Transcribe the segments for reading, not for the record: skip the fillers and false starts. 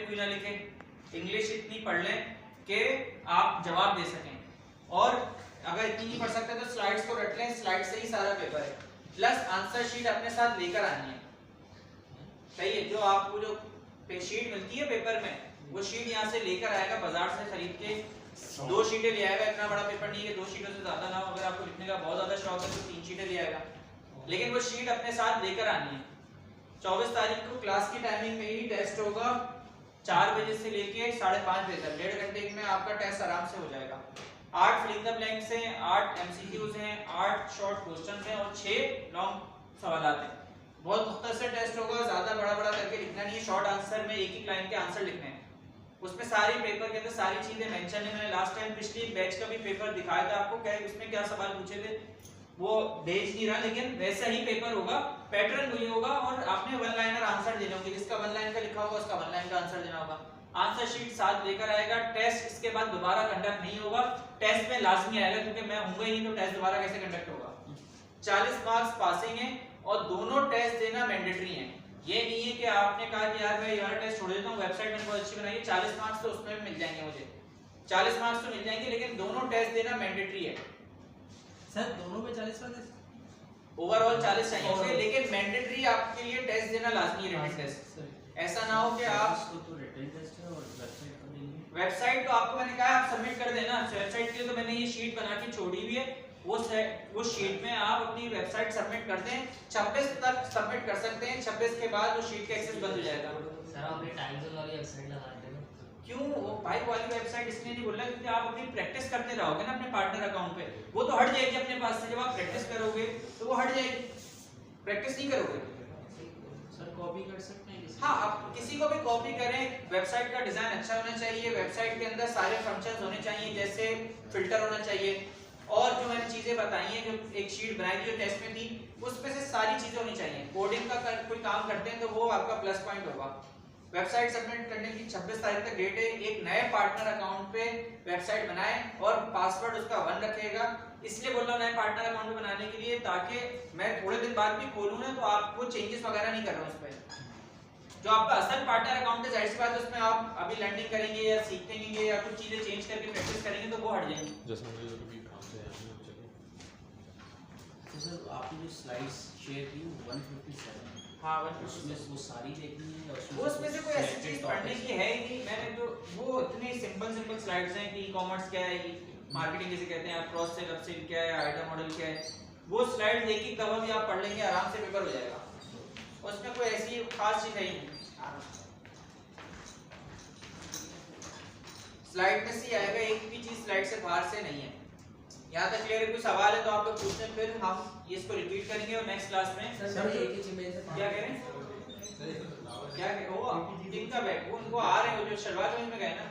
कोई ना लिखे, इंग्लिश इतनी पढ़ लें कि आप जवाब दे सकें, और अगर इतनी नहीं पढ़ सकते तो स्लाइड्स को रट लें, स्लाइड से ही सारा पेपर है, प्लस आंसर शीट अपने साथ लेकर आनी है। सही है, जो आपको जो शीट मिलती है पेपर में, वो शीट यहाँ से लेकर आएगा बाजार से खरीद के, 2 शीटें ले आएगा, इतना बड़ा पेपर नहीं है कि 2 शीटों से ज्यादा ना हो, अगर आपको लिखने का बहुत ज्यादा शौक है तो 3 शीटें ले आएगा, लेकिन वो शीट अपने साथ लेकर आनी है। 24 तारीख को क्लास की टाइमिंग में ही टेस्ट होगा, 4 बजे से लेके 5:30 बजे तक, 1.5 घंटे में आपका टेस्ट आराम से हो जाएगा। 8 फिलिंग द ब्लैंक्स हैं, 8 एमसीक्यूज हैं, 8 शॉर्ट क्वेश्चंस हैं और 6 लॉन्ग सवालात हैं। बहुत मुख्तसर टेस्ट होगा, ज्यादा बड़ा करके लिखना नहीं है, शॉर्ट आंसर में एक ही लाइन के आंसर लिखने हैं। उसमें सारी पेपर के अंदर सारी चीजें मेंशन है। मैंने लास्ट टाइम पिछली बैच का भी पेपर दिखाया था आपको, क्या उसमें क्या सवाल पूछे थे वो भेज नहीं रहा, लेकिन वैसा ही पेपर होगा, पैटर्न वही होगा, और आपने 1 लाइनर आंसर देने होंगे, जिसका 1 लाइन का लिखा होगा उसका 1 लाइन का आंसर देना होगा। आंसर शीट साथ लेकर आएगा। टेस्ट इसके बाद दोबारा कंडक्ट नहीं होगा, टेस्ट में लाजमी आएगा क्योंकि मैं हूंगा ही तो टेस्ट दोबारा कैसे कंडक्ट होगा। 40 मार्क्स पासिंग है और दोनों टेस्ट देना मैंडेटरी है। ये नहीं है कि आपने कहा कि यार मैं यार टेस्ट छोड़ देता हूँ, वेबसाइट मैंने बहुत अच्छी बनाई है, 40 मार्क्स तो उसमें भी मिल जाएंगे मुझे, 40 मार्क्स तो मिल जाएंगे, लेकिन दोनों टेस्ट देना मैंडेटरी है। सर दोनों पे 40 मार्क्स ओवरऑल 40 चाहिए, लेकिन मैंडेटरी आपके लिए टेस्ट देना लाजमी है, रिटन टेस्ट। ऐसा ना हो कि आप तो रिटन टेस्ट है और वेबसाइट का देंगे। वेबसाइट तो आपको मैंने कहा आप सबमिट कर देना, वेबसाइट के लिए तो मैंने ये शीट बना के छोड़ी हुई है, वो शीट में आप अपनी वेबसाइट सबमिट कर दें, 26 तक सबमिट कर सकते हैं, 26 के बाद वो शीट का एक्सेस बंद हो जाएगा। सर आप ये टाइम जोन वाली वेबसाइट लगा देते हो क्यों? वो बाइक वाली वेबसाइट इसलिए नहीं बोल रहा क्योंकि आप अपनी प्रैक्टिस करते रहोगे ना अपने पार्टनर अकाउंट पे, वो तो हट जाएगी अपने पास से, जब आप प्रैक्टिस करोगे तो वो हट जाएगी, प्रैक्टिस नहीं करोगे। सर कॉपी कर सकते हैं किसी? हाँ, आप किसी को भी कॉपी करें, वेबसाइट का डिजाइन अच्छा होना चाहिए, वेबसाइट के अंदर सारे फंक्शंस होने चाहिए, जैसे फिल्टर होना चाहिए, और जो मैंने चीजें बताई हैं, जो एक शीट बनाई थी जो टेस्ट में थी, उसमें से सारी चीजें होनी चाहिए। कोडिंग का कोई काम करते हैं तो वो आपका प्लस पॉइंट होगा। वेबसाइट सबमिट करने की 26 तारीख तक डेट है। एक नए पार्टनर अकाउंट पे वेबसाइट बनाएं और पासवर्ड उसका 1 रखेगा। इसलिए बोल रहा हूं नए पार्टनर अकाउंट पे बनाने के लिए, ताकि मैं थोड़े दिन बाद भी खोलूं ना तो आपको चेंजेस वगैरह नहीं कर रहा हूं उस पे। जो आपका असल पार्टनर अकाउंट है, जाहिर सी बात है उसमें आप अभी लर्निंग करेंगे या सीखेंगे या कुछ चीजें चेंज करके प्रैक्टिस करेंगे तो वो हट जाएंगी। जैसे मुझे कभी काम से आया है चलो। तो सर आपने जो स्लाइड्स शेयर की 157, हाँ, उसमें वो सारी देखनी है और वो उसमें से कोई ऐसी चीज पढ़ने की है ही नहीं। मैंने जो वो इतनी सिंपल स्लाइड्स हैं कि ई-कॉमर्स क्या है, मार्केटिंग जिसे कहते हैं, क्रॉस सेल अप सेल क्या है, आइटम मॉडल क्या है, वो स्लाइड एक एक दफा भी आप पढ़ लेंगे आराम से पेपर हो जाएगा। उसमें कोई ऐसी खास चीज है ही नहीं। स्लाइड में से आएगा, एक भी चीज स्लाइड से बाहर से नहीं है। यहाँ तक क्लियर है? कोई सवाल है तो आप लोग पूछते हैं, फिर हम इसको रिपीट करेंगे और नेक्स्ट क्लास में सर एक ही चीज में क्या कह रहे हैं, क्या कह वो टीम का बैग वो उनको आ रहे हैं, वो जो शलवार में गए ना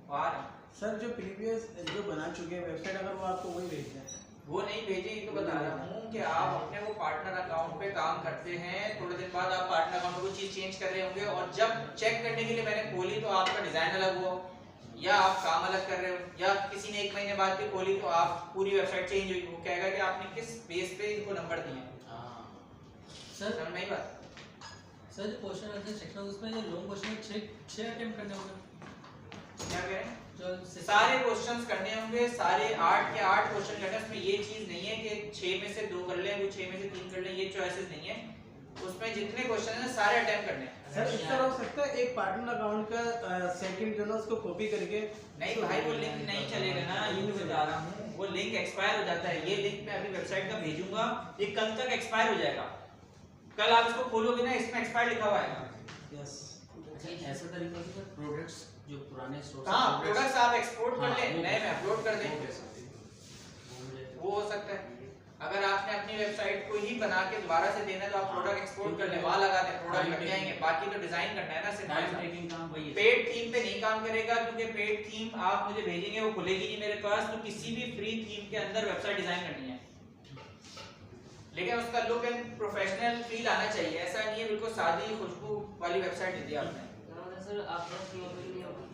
वो आ रहे हैं। सर जो प्रीवियस जो बना चुके हैं वेबसाइट, अगर वो आपको वही भेज दें, वो नहीं भेजे, ये तो बता रहा हूँ कि आप अपने वो पार्टनर अकाउंट पे काम करते हैं, थोड़े दिन बाद आप पार्टनर अकाउंट में कोई चीज चेंज कर रहे होंगे, और जब चेक करने के लिए मैंने खोली तो आपका डिजाइन अलग हुआ, या आप काम अलग कर रहे हो, या किसी ने 1 महीने बाद भी खोली तो आप पूरी वेबसाइट चेंज हुई, वो कहेगा कि आपने किस बेस पे इनको नंबर दिए हैं। सर समझ में आई बात? सर जो क्वेश्चन आंसर सेक्शन उसमें जो लॉन्ग क्वेश्चन 6 अटेम्प्ट करने होंगे, क्या कह रहे हैं? जो सारे क्वेश्चंस करने होंगे, सारे 8 के 8 क्वेश्चन करने हैं। उसमें ये चीज नहीं है कि 6 में से 2 कर लें, वो 6 में से 3 कर लें, ये चॉइसेस नहीं है। उसमें जितने क्वेश्चन हैं सारे अटेम्प्ट करने हैं। सर इस तरह हो सकता है एक पार्टनर अकाउंट का सेकंड जो ना उसको कॉपी करके, नहीं भाई वो लिंक नहीं चलेगा ना, ये तो बता रहा हूँ, वो लिंक एक्सपायर हो जाता है। ये लिंक मैं अभी वेबसाइट का भेजूंगा, ये कल तक एक्सपायर हो जाएगा। कल आप इसको खोलोगे ना, इसमें एक्सपायर लिखा हुआ है। यस अच्छा ऐसा तरीका से प्रोडक्ट्स जो पुराने स्टॉक, हाँ, प्रोडक्ट्स आप एक्सपोर्ट कर लें, वो नए में अपलोड कर दें, वो वो हो सकता है। अगर आपने अपनी वेबसाइट को ही बना के दोबारा से देना है तो आप प्रोडक्ट एक्सपोर्ट कर लें, वहां लगा दें, प्रोडक्ट लग जाएंगे। बाकी तो डिजाइन करना है ना, टाइम सिर्फ टेकिंग काम वही है। पेड थीम पे नहीं काम करेगा, क्योंकि पेड थीम आप मुझे भेजेंगे वो खुलेगी नहीं मेरे पास। तो किसी भी फ्री थीम के अंदर वेबसाइट डिजाइन करनी है, लेकिन उसका लुक एंड प्रोफेशनल फील आना चाहिए। ऐसा नहीं है बिल्कुल सादी खुशबू वाली वेबसाइट दे दी आपने। सर आपने नहीं होगी,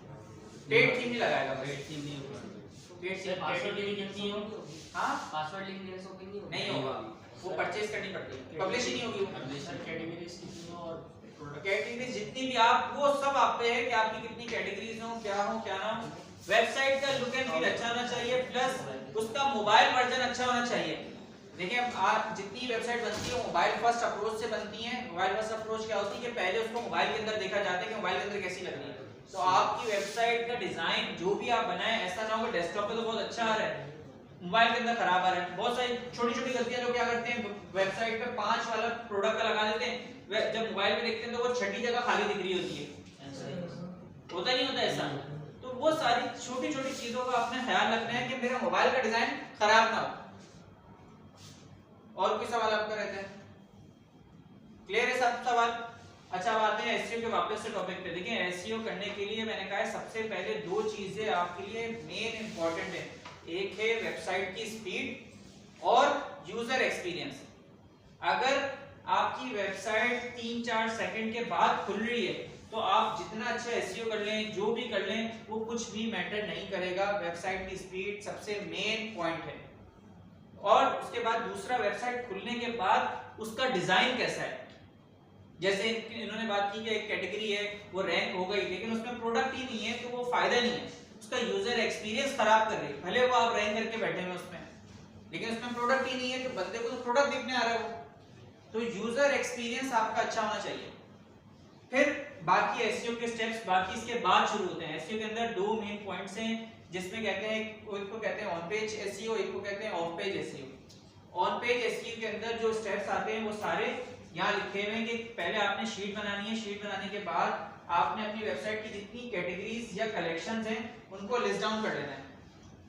पेड थीम नहीं लगाएगा, पेड थीम नहीं होगा, paid sir password link theme नहीं, हाँ पासवर्ड लिंक देने से ओपन नहीं होगा, नहीं होगा, वो परचेज करनी पड़ती है, पब्लिश ही नहीं होगी वो। पब्लिशर कैटेगरीज कितनी हो और कैटेगरीज जितनी भी आप, वो सब आप पे है कि आपकी कितनी कैटेगरीज हो क्या ना हो। वेबसाइट का लुक एंड फील अच्छा होना चाहिए, प्लस उसका मोबाइल वर्जन अच्छा होना चाहिए। देखिए आप जितनी वेबसाइट बनती है मोबाइल फर्स्ट अप्रोच से बनती है। मोबाइल फर्स्ट अप्रोच क्या होती है कि पहले उसको मोबाइल के अंदर देखा जाता है कि मोबाइल के अंदर कैसी लग रही है। तो आपकी वेबसाइट का डिजाइन जो भी आप बनाएं, ऐसा ना हो कि डेस्कटॉप पे तो बहुत अच्छा आ रहा है, मोबाइल के अंदर खराब आ रहा है। बहुत सारी छोटी-छोटी गलतियां लोग क्या करते हैं, वेबसाइट पे 5 वाला प्रोडक्ट का लगा देते हैं, जब मोबाइल पे देखते हैं तो वो छठी जगह खाली दिख रही होती है। होता नहीं होता ऐसा? तो वो सारी छोटी-छोटी चीजों का आपने ख्याल रखना है कि मेरा मोबाइल का डिजाइन खराब ना हो। और कोई सवाल आपका रहता है? क्लियर है सब सवाल? अच्छा अब आते हैं एसईओ के वापस से टॉपिक पे। देखिए एसईओ करने के लिए मैंने कहा है सबसे पहले 2 चीजें आपके लिए मेन इंपॉर्टेंट है। एक है वेबसाइट की स्पीड और यूजर एक्सपीरियंस। अगर आपकी वेबसाइट 3-4 सेकंड के बाद खुल रही है तो आप जितना अच्छा एसईओ कर लें, जो भी कर लें, वो कुछ भी मैटर नहीं करेगा। वेबसाइट की स्पीड सबसे मेन पॉइंट है। और उसके बाद दूसरा, वेबसाइट खुलने के बाद उसका डिजाइन कैसा है। जैसे इन्होंने बात की कि एक कैटेगरी है वो रैंक हो गई, लेकिन उसमें प्रोडक्ट ही नहीं है तो वो फायदा नहीं है, उसका यूजर एक्सपीरियंस खराब कर रही है। भले वो आप रैंक करके बैठे हैं उसमें, लेकिन उसमें प्रोडक्ट ही नहीं है तो बंदे को तो प्रोडक्ट दिखने आ रहा है वो। तो यूजर एक्सपीरियंस आपका अच्छा होना चाहिए। फिर बाकी एसईओ के स्टेप्स बाकी इसके बाद शुरू होते हैं। एसईओ के अंदर 2 मेन पॉइंट्स हैं जिसमें कहते हैं, एक को कहते हैं ऑन पेज एसईओ, एक को कहते हैं of page SEO. On page SEO के अंदर जो स्टेप्स आते हैं वो सारे यहाँ लिखे हुए हैं कि पहले आपने शीट बनानी है, शीट बनाने के बाद आपने अपनी वेबसाइट की जितनी कैटेगरीज या कलेक्शंस हैं उनको लिस्ट डाउन कर लेना है।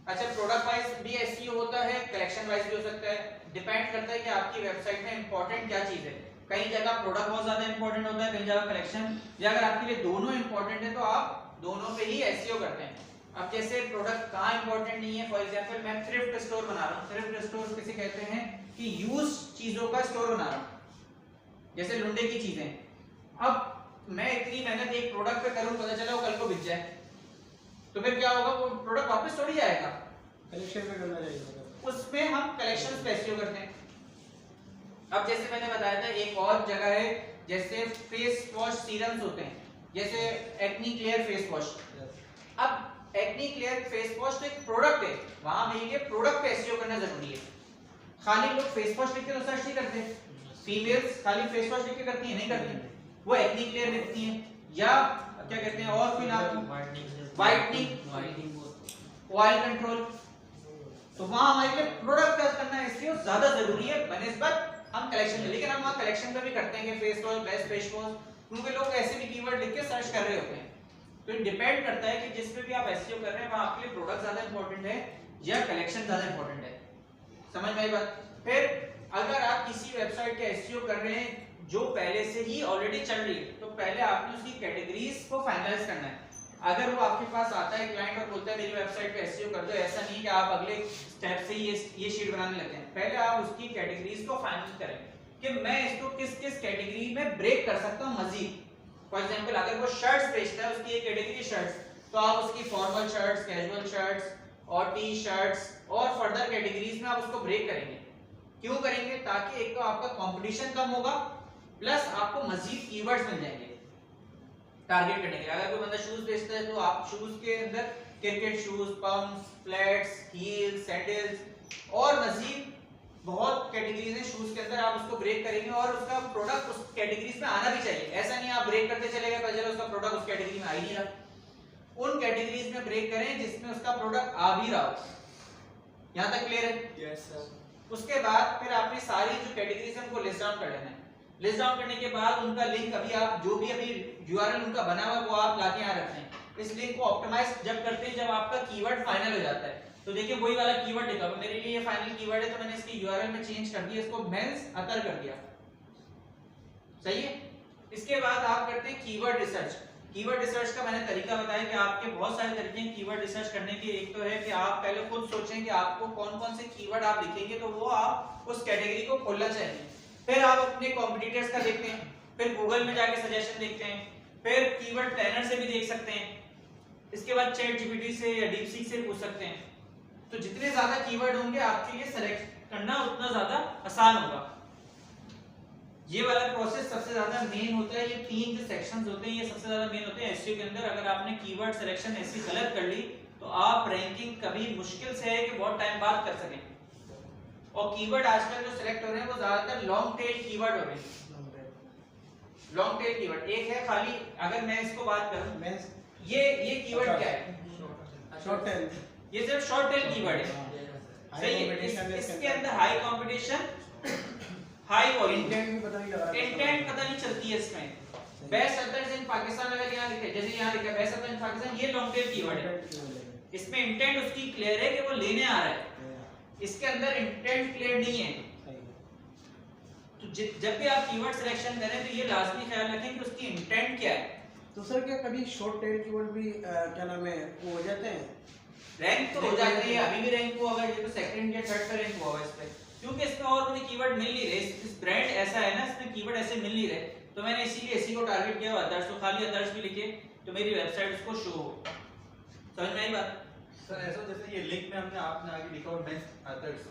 अच्छा प्रोडक्ट वाइज भी एसईओ होता है, कलेक्शन वाइज भी हो सकता है, डिपेंड करता है कि आपकी वेबसाइट में इंपॉर्टेंट क्या चीज है। कई जगह प्रोडक्ट बहुत ज्यादा इंपॉर्टेंट होता है, कई जगह कलेक्शन, या अगर आपके लिए दोनों इंपॉर्टेंट है तो आप दोनों पे ही एसईओ करते हैं। अब जैसे प्रोडक्ट कहाँ इंपॉर्टेंट नहीं है, फॉर एग्जांपल मैं थ्रिफ्ट स्टोर बना रहा हूँ। थ्रिफ्ट स्टोर किसे कहते हैं कि यूज चीजों का स्टोर बना रहा हूँ, जैसे लुंडे की चीजें। अब मैं इतनी मेहनत एक प्रोडक्ट पे करूं, पता चला वो कल को बिक जाए तो फिर क्या होगा, वो प्रोडक्ट वापस थोड़ी आएगा, कलेक्शन पे करना चाहिए। उसमें हम कलेक्शंस पे एसईओ करते हैं। अब जैसे मैंने बताया था एक और जगह है, जैसे फेस वॉश सीरम्स होते हैं, जैसे एक्नी क्लियर फेस वॉश। अब एक्नी क्लियर फेस वॉश तो एक प्रोडक्ट है, वहां मेरे लिए प्रोडक्ट पे एसईओ करना जरूरी है। खाली लोग फेस वॉश लिख के तो सर्च नहीं करते, फीमेल्स खाली फेस वॉश लिख के करती है, नहीं करती, वो एक्नी क्लियर लिखती हैं, या क्या कहते हैं और फिर आप वाइटनिंग, ऑयल कंट्रोल। तो वहां हमारे लिए प्रोडक्ट का करना एसईओ ज्यादा जरूरी है बनिस्बत हम कलेक्शन में। लेकिन हम वहां कलेक्शन पे भी करते हैं कि face wash, best face wash, क्योंकि लोग ऐसे भी कीवर्ड लिख के सर्च कर रहे होते हैं। तो ये डिपेंड करता है कि जिस पे भी आप एसईओ कर रहे हैं वहां आपके लिए प्रोडक्ट ज्यादा इंपॉर्टेंट है या कलेक्शन ज्यादा इंपॉर्टेंट है। समझ में आई बात? फिर अगर आप किसी वेबसाइट का एसईओ कर रहे हैं जो पहले से ही ऑलरेडी चल रही है, तो पहले आपने उसकी कैटेगरीज को फाइनलाइज करना है। अगर वो आपके पास आता है क्लाइंट और बोलता है मेरी वेबसाइट पे एसईओ कर दो, ऐसा नहीं कि आप अगले स्टेप से ये शीट बनाने लगते हैं। पहले आप उसकी कैटेगरीज को फाइनल करें कि मैं इसको किस किस कैटेगरी में ब्रेक कर सकता हूं मजीद। फॉर एग्जांपल अगर वो शर्ट्स बेचता है, उसकी एक कैटेगरी शर्ट्स, तो आप उसकी फॉर्मल शर्ट्स, कैजुअल शर्ट्स और टी शर्ट्स और फर्दर कैटेगरीज में आप उसको ब्रेक करेंगे। क्यों करेंगे? ताकि एक तो आपका कंपटीशन कम होगा, प्लस आपको मजीद कीवर्ड्स मिल जाएंगे टारगेट करने के लिए। अगर कोई बंदा शूज बेचता है तो आप शूज के अंदर cricket shoes, pumps, flats, heels, sandals और मजीद बहुत कैटेगरीज हैं शूज के अंदर, आप उसको ब्रेक करेंगे और उसका प्रोडक्ट उस कैटेगरीज में आना भी चाहिए। ऐसा नहीं आप ब्रेक करते चले गए, पता चला उसका प्रोडक्ट उस कैटेगरी में आ ही नहीं रहा। उन कैटेगरीज में ब्रेक करें जिसमें उसका प्रोडक्ट आ भी रहा हो। यहां तक क्लियर है? Yes sir. उसके बाद फिर आपने सारी जो कैटेगरीज है उनको लिस्ट डाउन कर लेना है। लिस्ट डाउन करने के बाद उनका लिंक अभी आप जो भी अभी यूआरएल उनका बना हुआ वो आप लाके यहां रखते हैं। इस लिंक को ऑप्टिमाइज जब करते हैं जब आपका कीवर्ड फाइनल हो जाता है, तो देखिए वही वाला कीवर्ड लिखा हुआ मेरे लिए ये फाइनल कीवर्ड है, तो मैंने इसकी यूआरएल में चेंज कर दिया, इसको मेंस अतर कर दिया। सही है? इसके बाद आप करते हैं कीवर्ड रिसर्च। कीवर्ड रिसर्च का मैंने तरीका बताया कि आपके बहुत सारे तरीके हैं कीवर्ड रिसर्च करने के। एक तो है कि आप पहले खुद सोचें कि आपको कौन-कौन से कीवर्ड आप लिखेंगे, तो वो आप उस कैटेगरी को खोलना चाहिए। फिर आप अपने कॉम्पिटिटर्स का देखते हैं, फिर गूगल में जाके सजेशन देखते हैं, फिर कीवर्ड प्लानर से भी देख सकते हैं, इसके बाद चैट जीपीटी से या डीपसीक से पूछ सकते हैं। तो जितने ज्यादा कीवर्ड होंगे आपके लिए सेलेक्ट करना उतना ज्यादा आसान होगा। ये वाला प्रोसेस सबसे ज्यादा मेन होता है। ये तीन जो सेक्शंस होते हैं ये सबसे ज्यादा मेन होते हैं एसईओ के अंदर। अगर आपने कीवर्ड सिलेक्शन ऐसी गलत कर ली तो आप रैंकिंग कभी मुश्किल से है कि बहुत टाइम बाद कर सकें। और कीवर्ड आजकल जो सिलेक्ट हो रहे हैं वो ज्यादातर लॉन्ग टेल कीवर्ड हो रहे हैं। लॉन्ग टेल कीवर्ड एक है खाली, अगर मैं इसको बात करूं, ये कीवर्ड क्या है? Short tail. ये सिर्फ शॉर्ट टेल कीवर्ड है, सही है। इसके अंदर high competition, high volume, intent पता नहीं लगा, इंटेंट पता नहीं चलती है इसमें। बेस्ट अदर्स इन पाकिस्तान अगर यहाँ लिखे, जैसे यहाँ लिखा बेस्ट अदर्स इन पाकिस्तान, ये लॉन्ग टेल कीवर्ड है। इसमें इंटेंट उसकी क्लियर है कि वो लेने आ रहा है, इसके अंदर इंटेंट क्लियर नहीं है। तो जब भी आप कीवर्ड सिलेक्शन करें तो ये लाजमी ख्याल रखें कि उसकी इंटेंट क्या है। तो सर क्या कभी शॉर्ट टेल कीवर्ड भी क्या नाम है वो हो जाते हैं? रैंक तो हो जाती है, अभी भी रैंक हुआ होगा, ये तो सेकंड या थर्ड पे रैंक हुआ होगा इस पे, क्योंकि इसमें और मुझे कीवर्ड मिल नहीं रहे। इस ब्रांड ऐसा है ना, इसमें कीवर्ड ऐसे मिल नहीं रहे, तो मैंने इसीलिए इसी को टारगेट किया। अदर्स तो खाली अदर्स भी लिखे तो मेरी वेबसाइट उसको शो हो। समझ में आई बात? सर ऐसा जैसे ये लिंक में हमने आपने आगे लिखा और मेंस अदर्स,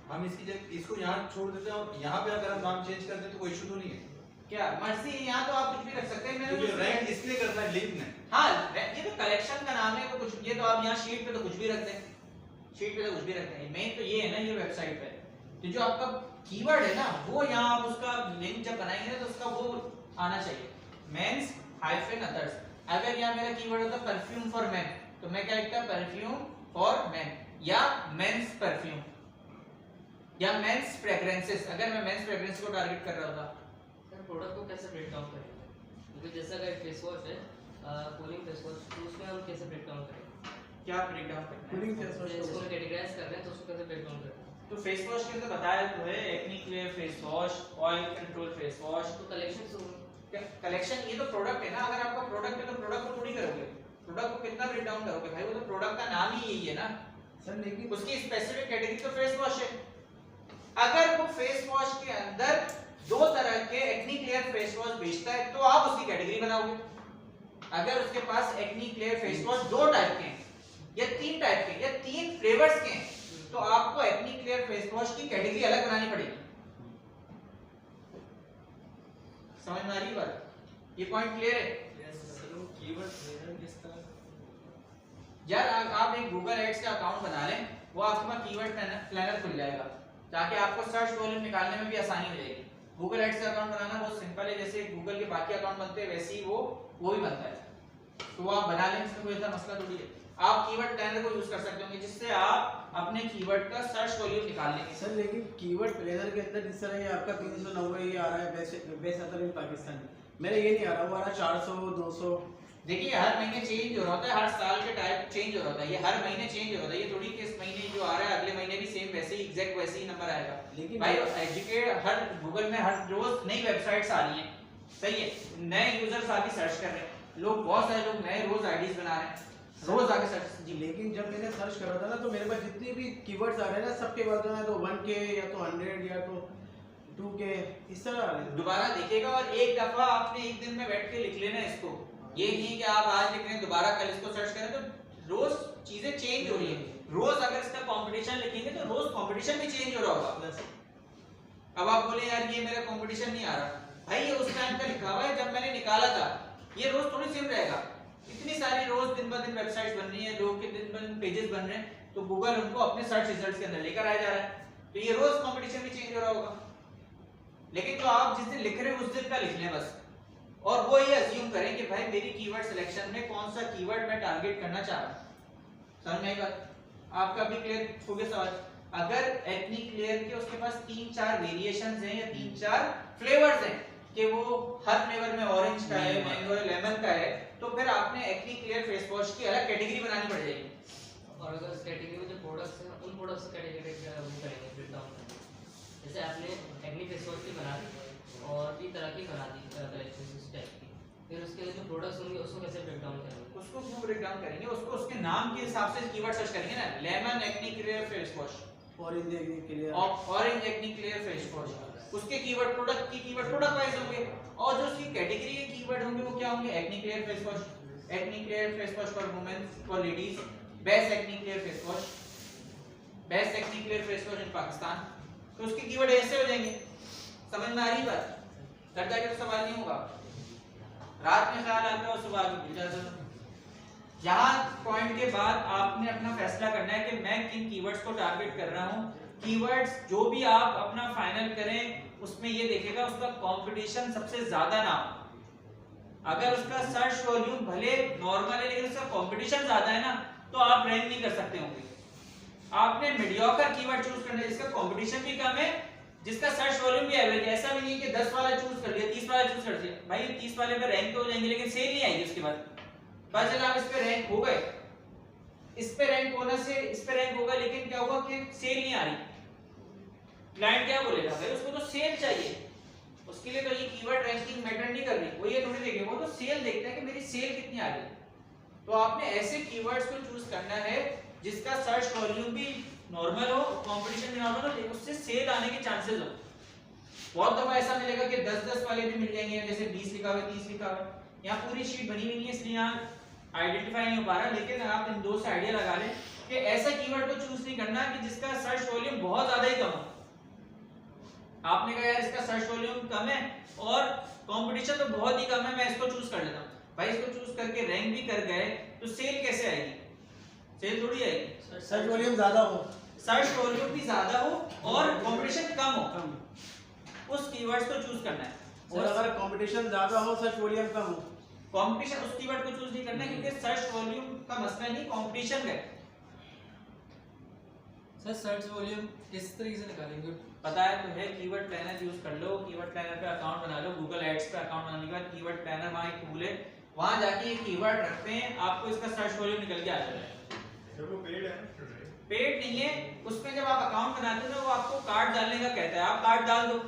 हम इसकी जगह इसको यहाँ छोड़ देते हैं और यहाँ पे अगर हम नाम चेंज कर दें तो कोई इशू तो नहीं है? क्या मर्जी, यहाँ तो आप कुछ भी रख सकते हैं। तो ये रैंक इसलिए करना है लिंक ने। हाँ, ये तो कलेक्शन का नाम है, तो कुछ ये तो आप यहाँ शीट पे तो कुछ भी रखते हैं, शीट पे तो कुछ भी रखते हैं। मेन तो ये है ना, ये वेबसाइट पे तो जो आपका कीवर्ड है ना वो यहाँ आप उसका लिंक जब बनाएंगे ना तो उसका वो आना चाहिए, मेंस हाइफन अदर्स। अगर यहाँ मेरा कीवर्ड होता परफ्यूम फॉर मेन तो मैं क्या लिखता, परफ्यूम फॉर मेन या मेंस परफ्यूम या मेंस फ्रेग्रेंसेस। अगर मैं मेंस फ्रेग्रेंस को टारगेट कर रहा होता। सर प्रोडक्ट को कैसे ब्रेक डाउन करेंगे? क्योंकि जैसा अगर फेस वॉश है, कूलिंग फेस वॉश, तो उसमें हम कैसे ब्रेक डाउन करेंगे? क्या ब्रेक डाउन करना है? कूलिंग फेस वॉश इसको कैटेगराइज कर रहे हैं तो उसको कैसे ब्रेक डाउन करेंगे? तो फेस वॉश के अंदर बताया तो है, acne clear face wash, oil control face wash. तो कलेक्शन से कलेक्शन ये तो प्रोडक्ट है ना, अगर आपका प्रोडक्ट है तो प्रोडक्ट को थोड़ी करोगे, प्रोडक्ट को कितना ब्रेक डाउन करोगे भाई? वो तो प्रोडक्ट का नाम ही यही है ना। सर लेकिन उसकी स्पेसिफिक कैटेगरी तो फेस वॉश है। अगर वो फेस वॉश के अंदर दो तरह के एक्नी क्लियर फेस वॉश बेचता है तो आप उसकी कैटेगरी बनाओगे। अगर उसके पास एक्नी क्लियर फेस वॉश दो टाइप के हैं या तीन टाइप के या तीन फ्लेवर्स के हैं तो आपको एक्नी क्लियर फेस वॉश की कैटेगरी अलग बनानी पड़ेगी। समझ में आ रही बात? ये पॉइंट क्लियर है? यार आप एक गूगल एड्स का अकाउंट बना लें, वो आपके पास कीवर्ड प्लानर खुल जाएगा ताकि आपको सर्च वॉल्यूम निकालने में भी आसानी हो जाएगी। गूगल एड्स का अकाउंट बनाना बहुत सिंपल है, जैसे गूगल के बाकी अकाउंट बनते हैं वैसे ही वो भी बनता है। तो वो आप बना लें, इसमें कोई ऐसा मसला थोड़ी है। आप कीवर्ड प्लानर को यूज कर सकते होंगे जिससे आप अपने कीवर्ड का सर्च वॉल्यूम निकाल लेंगे। सर लेकिन कीवर्ड प्लेनर के अंदर जिस तरह ये आपका 390 ये आ रहा है बेस्ट अदर इन पाकिस्तान, मेरा ये नहीं आ रहा, वो आ रहा 400 200। देखिए हर महीने चेंज हो रहा होता है, हर साल के टाइप चेंज हो रहा होता है, ये हर महीने चेंज हो रहा है। ये थोड़ी कि इस महीने जो आ रहा है अगले महीने भी सेम वैसे ही एग्जैक्ट वैसे ही नंबर आएगा। लेकिन भाई एजुकेट हर गूगल में हर रोज नई वेबसाइट्स आ रही हैं, सही है, नए यूजर्स आके सर्च कर रहे हैं, लोग बहुत सारे लोग नए रोज आईडीज बना रहे हैं, रोज आके सर्च। जी लेकिन जब मैंने सर्च करा था ना तो मेरे पास जितनी भी कीवर्ड्स आ रहे हैं ना सबके बाद में तो 1K या तो 100 या तो 2K इस तरह आ रहे हैं। दोबारा देखिएगा और एक दफा आपने एक दिन में बैठ के लिख लेना इसको। ये नहीं कि आप आज लिख रहे हैं दोबारा कल इसको सर्च करें, तो रोज चीजें चेंज हो रही है। रोज अगर इसका कंपटीशन लिखेंगे तो रोज कंपटीशन भी चेंज हो रहा होगा। अब आप बोले यार ये मेरा कंपटीशन नहीं आ रहा, भाई ये उस टाइम का लिखा हुआ है जब मैंने निकाला था, ये रोज थोड़ी सेम रहेगा। इतनी सारी रोज दिन ब दिन वेबसाइट्स बन रही है, लोग के दिन ब दिन पेजेस बन रहे हैं, तो गूगल उनको अपने सर्च रिजल्ट्स के अंदर लेकर आया जा रहा है, तो ये रोज कंपटीशन भी चेंज हो रहा होगा। लेकिन जो आप जिस दिन लिख रहे हैं उस दिन का लिख लें बस, और वो ये अज्यूम करें कि भाई मेरी कीवर्ड सिलेक्शन में कौन सा कीवर्ड मैं टारगेट करना चाह रहा हूं। समझ में आई बात? आपका भी क्लियर हो गया सवाल? अगर एक्नी क्लियर के उसके पास 3-4 वेरिएशंस हैं या 3-4 फ्लेवर्स हैं कि वो हर फ्लेवर में ऑरेंज का है, मैंगो है, लेमन का है, तो फिर आपने एक्नी क्लियर फेस वॉश की अलग कैटेगरी बनानी पड़ जाएगी। और अगर इस कैटेगरी में जो प्रोडक्ट्स हैं उन प्रोडक्ट्स की कैटेगरी करेंगे ब्रेक डाउन करेंगे। जैसे आपने एक्नी फेस वॉश की बना दी और भी तरह की बना दी कलेक्शन इस टाइप की, फिर उसके लिए जो प्रोडक्ट्स होंगे उसको कैसे ब्रेक डाउन करेंगे? उसको क्यों ब्रेक डाउन करेंगे? उसको उसके नाम के हिसाब से कीवर्ड सर्च करेंगे ना, lemon acne clear face wash, orange acne clear, orange acne clear face wash, उसके कीवर्ड प्रोडक्ट की कीवर्ड प्रोडक्ट वाइज होंगे, और जो उसकी कैटेगरी के कीवर्ड होंगे वो क्या होंगे? Acne clear face wash, acne clear face wash for women, for ladies, best acne clear face wash, best acne clear face wash in Pakistan, तो उसके कीवर्ड ऐसे हो जाएंगे। समझ में आ रही बात? घर जाके तो सवाल नहीं होगा, रात में ख्याल आता है और सुबह आके भूल जाते हो। यहाँ पॉइंट के बाद आपने अपना फैसला करना है कि मैं किन कीवर्ड्स को टारगेट कर रहा हूँ। कीवर्ड्स जो भी आप अपना फाइनल करें उसमें ये देखेगा उसका कंपटीशन सबसे ज्यादा ना हो। अगर उसका सर्च वॉल्यूम भले नॉर्मल है लेकिन उसका कंपटीशन ज्यादा है ना तो आप रैंक नहीं कर सकते होंगे। आपने मीडियोकर कीवर्ड चूज करना है जिसका कंपटीशन भी कम है, जिसका सर्च वॉल्यूम भी एवरेज है। ऐसा भी नहीं कि 10 वाला चूज कर लिया 30 वाला चूज कर दिया, भाई 30 वाले पे रैंक तो हो जाएंगे लेकिन सेल नहीं आएगी। उसके बाद पता चला आप इस पे रैंक हो गए, इस पे रैंक होने से इस पे रैंक होगा लेकिन क्या होगा कि सेल नहीं आ रही। क्लाइंट क्या बोलेगा, भाई उसको तो सेल चाहिए, उसके लिए तो ये कीवर्ड रैंकिंग मैटर नहीं कर रही, वो ये थोड़ी देखेगा, वो तो सेल देखता है कि मेरी सेल कितनी आ रही है। तो आपने ऐसे कीवर्ड्स को चूज करना है जिसका सर्च वॉल्यूम भी नॉर्मल हो, कंपटीशन भी नॉर्मल हो, लेकिन उससे सेल आने के चांसेस हो। बहुत दफा ऐसा मिलेगा कि 10-10 वाले भी मिल जाएंगे, जैसे 20 लिखा हुआ है 30 लिखा हुआ है। यहाँ पूरी शीट बनी हुई नहीं है इसलिए यहाँ आइडेंटिफाई नहीं हो पा रहा, लेकिन आप इन दो से आइडिया लगा लें कि ऐसा कीवर्ड को चूज नहीं करना कि जिसका सर्च वॉल्यूम बहुत ज्यादा ही कम हो। आपने कहा यार इसका सर्च वॉल्यूम कम है और कंपटीशन तो बहुत ही कम है, मैं इसको चूज कर लेता हूं। भाई इसको चूज करके रैंक भी कर गए तो सेल कैसे आएगी? सेल थोड़ी आएगी। सर्च वॉल्यूम ज्यादा हो, सर्च वॉल्यूम भी ज्यादा हो और कंपटीशन कम हो, उस कीवर्ड्स को चूज करना है। और अगर कंपटीशन ज्यादा हो सर्च वॉल्यूम कम हो, कंपटीशन उस कीवर्ड को चूज नहीं करना है क्योंकि सर्च वॉल्यूम का मसला नहीं, कंपटीशन का है। सर सर्च वॉल्यूम किस तरीके से निकालेंगे? पता है तो है, कीवर्ड प्लानर यूज कर लो, कीवर्ड प्लानर पे अकाउंट बना लो, गूगल एड्स पे अकाउंट बनाने के बाद कीवर्ड प्लानर वहां एक टूल है, वहां जाके ये कीवर्ड रखते हैं, आपको इसका सर्च वॉल्यूम निकल के आ जाएगा। सर वो पेड है, पेड नहीं है, उसमें जब आप अकाउंट बनाते हो ना वो आपको कार्ड डालने का कहता है, आप कार्ड डाल दो,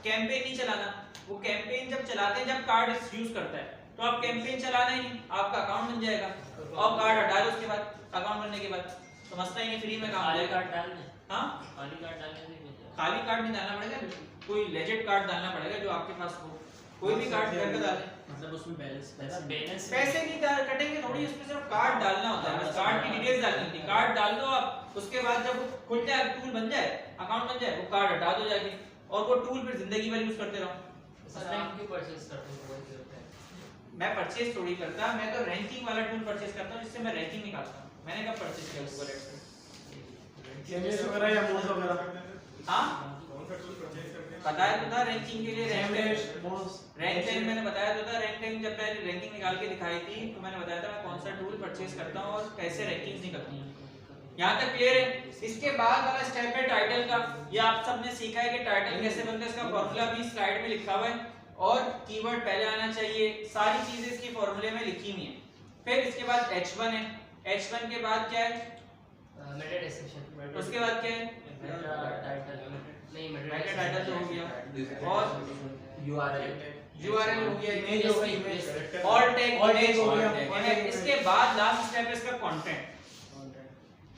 कैंपेन नहीं चलाना। वो कैंपेन जब चलाते हैं जब कार्ड यूज करता है तो आप कैंपेन चलाना ही नहीं, आपका अकाउंट बन जाएगा और कार्ड हटा लो उसके बाद, अकाउंट बनने के बाद तो मसला ही नहीं, फ्री में काम हो जाएगा। कार्ड डालने, हां खाली कार्ड डालने से नहीं होता। खाली कार्ड नहीं डालना पड़ेगा, कोई लेजिट कार्ड डालना पड़ेगा जो आपके पास हो, कोई भी कार्ड करके डालें। मतलब उसमें बैलेंस पैसे नहीं कटेंगे थोड़ी, उसमें सिर्फ कार्ड डालना होता है, बस कार्ड की डिटेल्स डालनी होती है। कार्ड डाल दो आप, उसके बाद जब वो खुल जाए टूल बन जाए, अकाउंट बन जाए, वो कार्ड हटा दो जाके और वो टूल फिर जिंदगी भर यूज करते रहो। सर आप क्यों परचेज करते हो? कोई होता है मैं परचेज थोड़ी करता, मैं तो रैंकिंग वाला टूल परचेज करता हूं जिससे मैं रैंकिंग निकालता हूं। मैंने कब परचेज किया गूगल एड्स से? केमिस्ट वगैरह या मोस वगैरह, हां कौन सा टूल परचेज करते हैं? बताया तो था रैंकिंग के लिए रैंक केमिस्ट मोस रैंक टाइम मैंने बताया तो था। रैंक टाइम जब मैंने रैंकिंग निकाल के दिखाई थी तो मैंने बताया था मैं कौन सा टूल परचेज करता हूं और कैसे रैंकिंग्स निकलती हैं। यहां तक क्लियर है? इसके बाद वाला स्टेप है टाइटल का। ये आप सबने सीखा है कि टाइटल कैसे बनता है, इसका फार्मूला भी स्लाइड में लिखा हुआ है और कीवर्ड पहले आना चाहिए, सारी चीजें इसके फार्मूले में लिखी हुई हैं। फिर इसके बाद H1 है, H1 के बाद क्या है? मेटा डिस्क्रिप्शन, उसके बाद क्या है? टाइटल नहीं, मेटा टाइटल तो हो गया और URL हो गया, इमेज हो गई, image all tag Alt tag image हो गया, है। इसके बाद लास्ट स्टेप है इसका कंटेंट।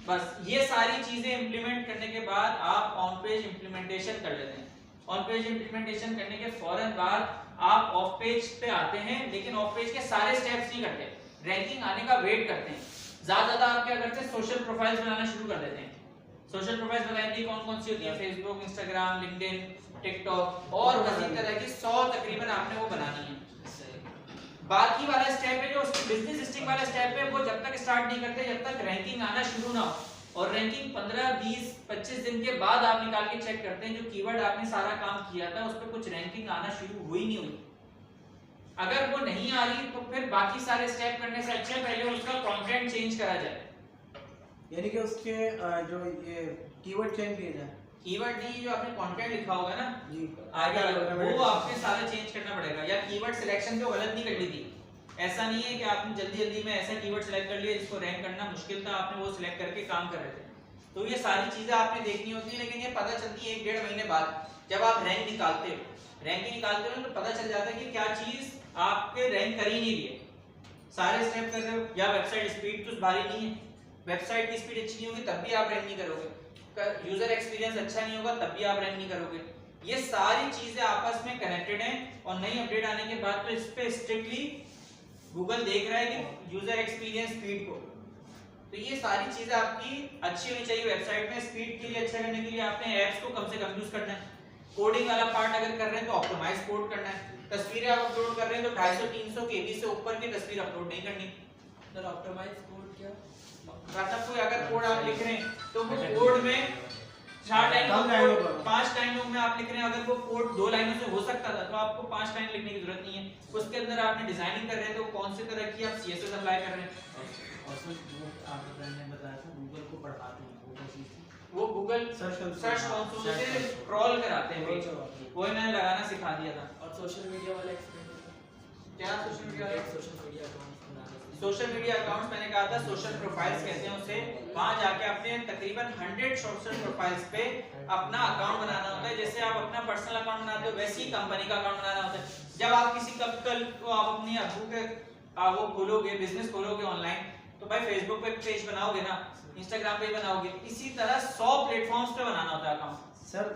बस ये सारी चीजें इंप्लीमेंट करने के बाद आप ऑन पेज इंप्लीमेंटेशन कर लेते हैं। ऑन पेज इंप्लीमेंटेशन करने के फौरन बाद आप ऑफ पेज पे आते हैं, लेकिन ऑफ पेज के सारे स्टेप्स नहीं करते, रैंकिंग आने का वेट करते हैं। ज्यादा आप क्या करते हैं, सोशल प्रोफाइल्स बनाना शुरू कर देते हैं। सोशल प्रोफाइल्स बनाएंगे कौन कौन सी होती है? फेसबुक, इंस्टाग्राम, लिंक्डइन, टिकटॉक और मजीद तरह की 100 तकरीबन आपने वो बनानी है। बाकी वाला स्टेप है जो बिजनेस लिस्टिंग वाला स्टेप है, वो जब तक स्टार्ट नहीं करते जब तक रैंकिंग आना शुरू ना हो। और रैंकिंग 15, 20, 25 दिन के बाद आप निकाल के चेक करते हैं जो कीवर्ड आपने सारा काम किया था उस पर कुछ रैंकिंग आना शुरू हुई नहीं हुई। अगर वो नहीं आ रही तो फिर बाकी सारे स्टेप करने से अच्छा पहले उसका कंटेंट चेंज करा जाए, यानी कि उसके जो ये कीवर्ड चेंज किए जाए। कीवर्ड नहीं, जो आपने कंटेंट लिखा होगा ना जी आगे वो आपने सारा चेंज करना पड़ेगा। या कीवर्ड सिलेक्शन जो गलत नहीं कर ली थी, ऐसा नहीं है कि आपने जल्दी जल्दी में ऐसा कीवर्ड सिलेक्ट कर लिया जिसको रैंक करना मुश्किल था, आपने वो सिलेक्ट करके काम कर रहे थे। तो ये सारी चीजें आपने देखनी होती है, लेकिन ये पता चलती है 1-1.5 महीने बाद जब आप रैंक निकालते हो। रैंकिंग निकालते हो तो पता चल जाता है कि क्या चीज आपके रैंक कर ही नहीं रही है। सारे स्टेप कर रहे हो, या वेबसाइट स्पीड तो भारी नहीं है, वेबसाइट की स्पीड अच्छी नहीं होगी तब भी आप रैंक नहीं करोगे, यूजर एक्सपीरियंस अच्छा नहीं होगा तब भी आप रैंक नहीं करोगे। ये सारी चीजें आपस में कनेक्टेड हैं और नई अपडेट आने के बाद तो इस पे स्ट्रिक्टली गूगल देख रहा है कि यूजर एक्सपीरियंस स्पीड को। तो ये सारी चीजें आपकी अच्छी होनी चाहिए वेबसाइट में। स्पीड के लिए अच्छा करने के लिए आपने ऐप्स को कम से कम यूज करना है। कोडिंग वाला पार्ट अगर कर रहे हैं तो ऑप्टिमाइज कोड करना है। तस्वीरें आप अपलोड कर रहे हैं तो 250-300 केबी से ऊपर की तस्वीर अपलोड नहीं करनी। सर ऑप्टिमाइज कोड क्या? मतलब कोई अगर कोड आप लिख रहे हैं तो वो कोड में 4 लाइनों में 5 लाइनों में आप लिख रहे हैं, अगर वो कोड 2 लाइनों से हो सकता था तो आपको 5 लाइन लिखने की जरूरत नहीं है। उसके अंदर आपने डिजाइनिंग कर रहे हैं तो कौन सी तरह की आप CSS अप्लाई कर रहे हैं। और सर वो आपने बताया था गूगल को पढ़ाते हैं, वो कैसी थी? वो गूगल सर्च कंसोल से क्रॉल कराते हैं पेज, वो इन्होंने लगाना सिखा दिया था। और सोशल मीडिया वाला एक्सपीरियंस क्या social media accounts social media accounts मैंने कहा था सोशल प्रोफाइल्स कहते हैं उसे। वहां जाके अपने तकरीबन 100 सोशल प्रोफाइल्स पे अपना अकाउंट बनाना होता है। जैसे आप अपना पर्सनल अकाउंट बनाते हो वैसे ही कंपनी का अकाउंट बनाना होता है। जब आप किसी कल को आप अपनी अबू के वो खोलोगे, बिजनेस खोलोगे ऑनलाइन, तो भाई फेसबुक पे पेज बनाओगे ना, इंस्टाग्राम पे बनाओगे, इसी तरह 100 प्लेटफॉर्म्स पे बनाना होता है अकाउंट। सर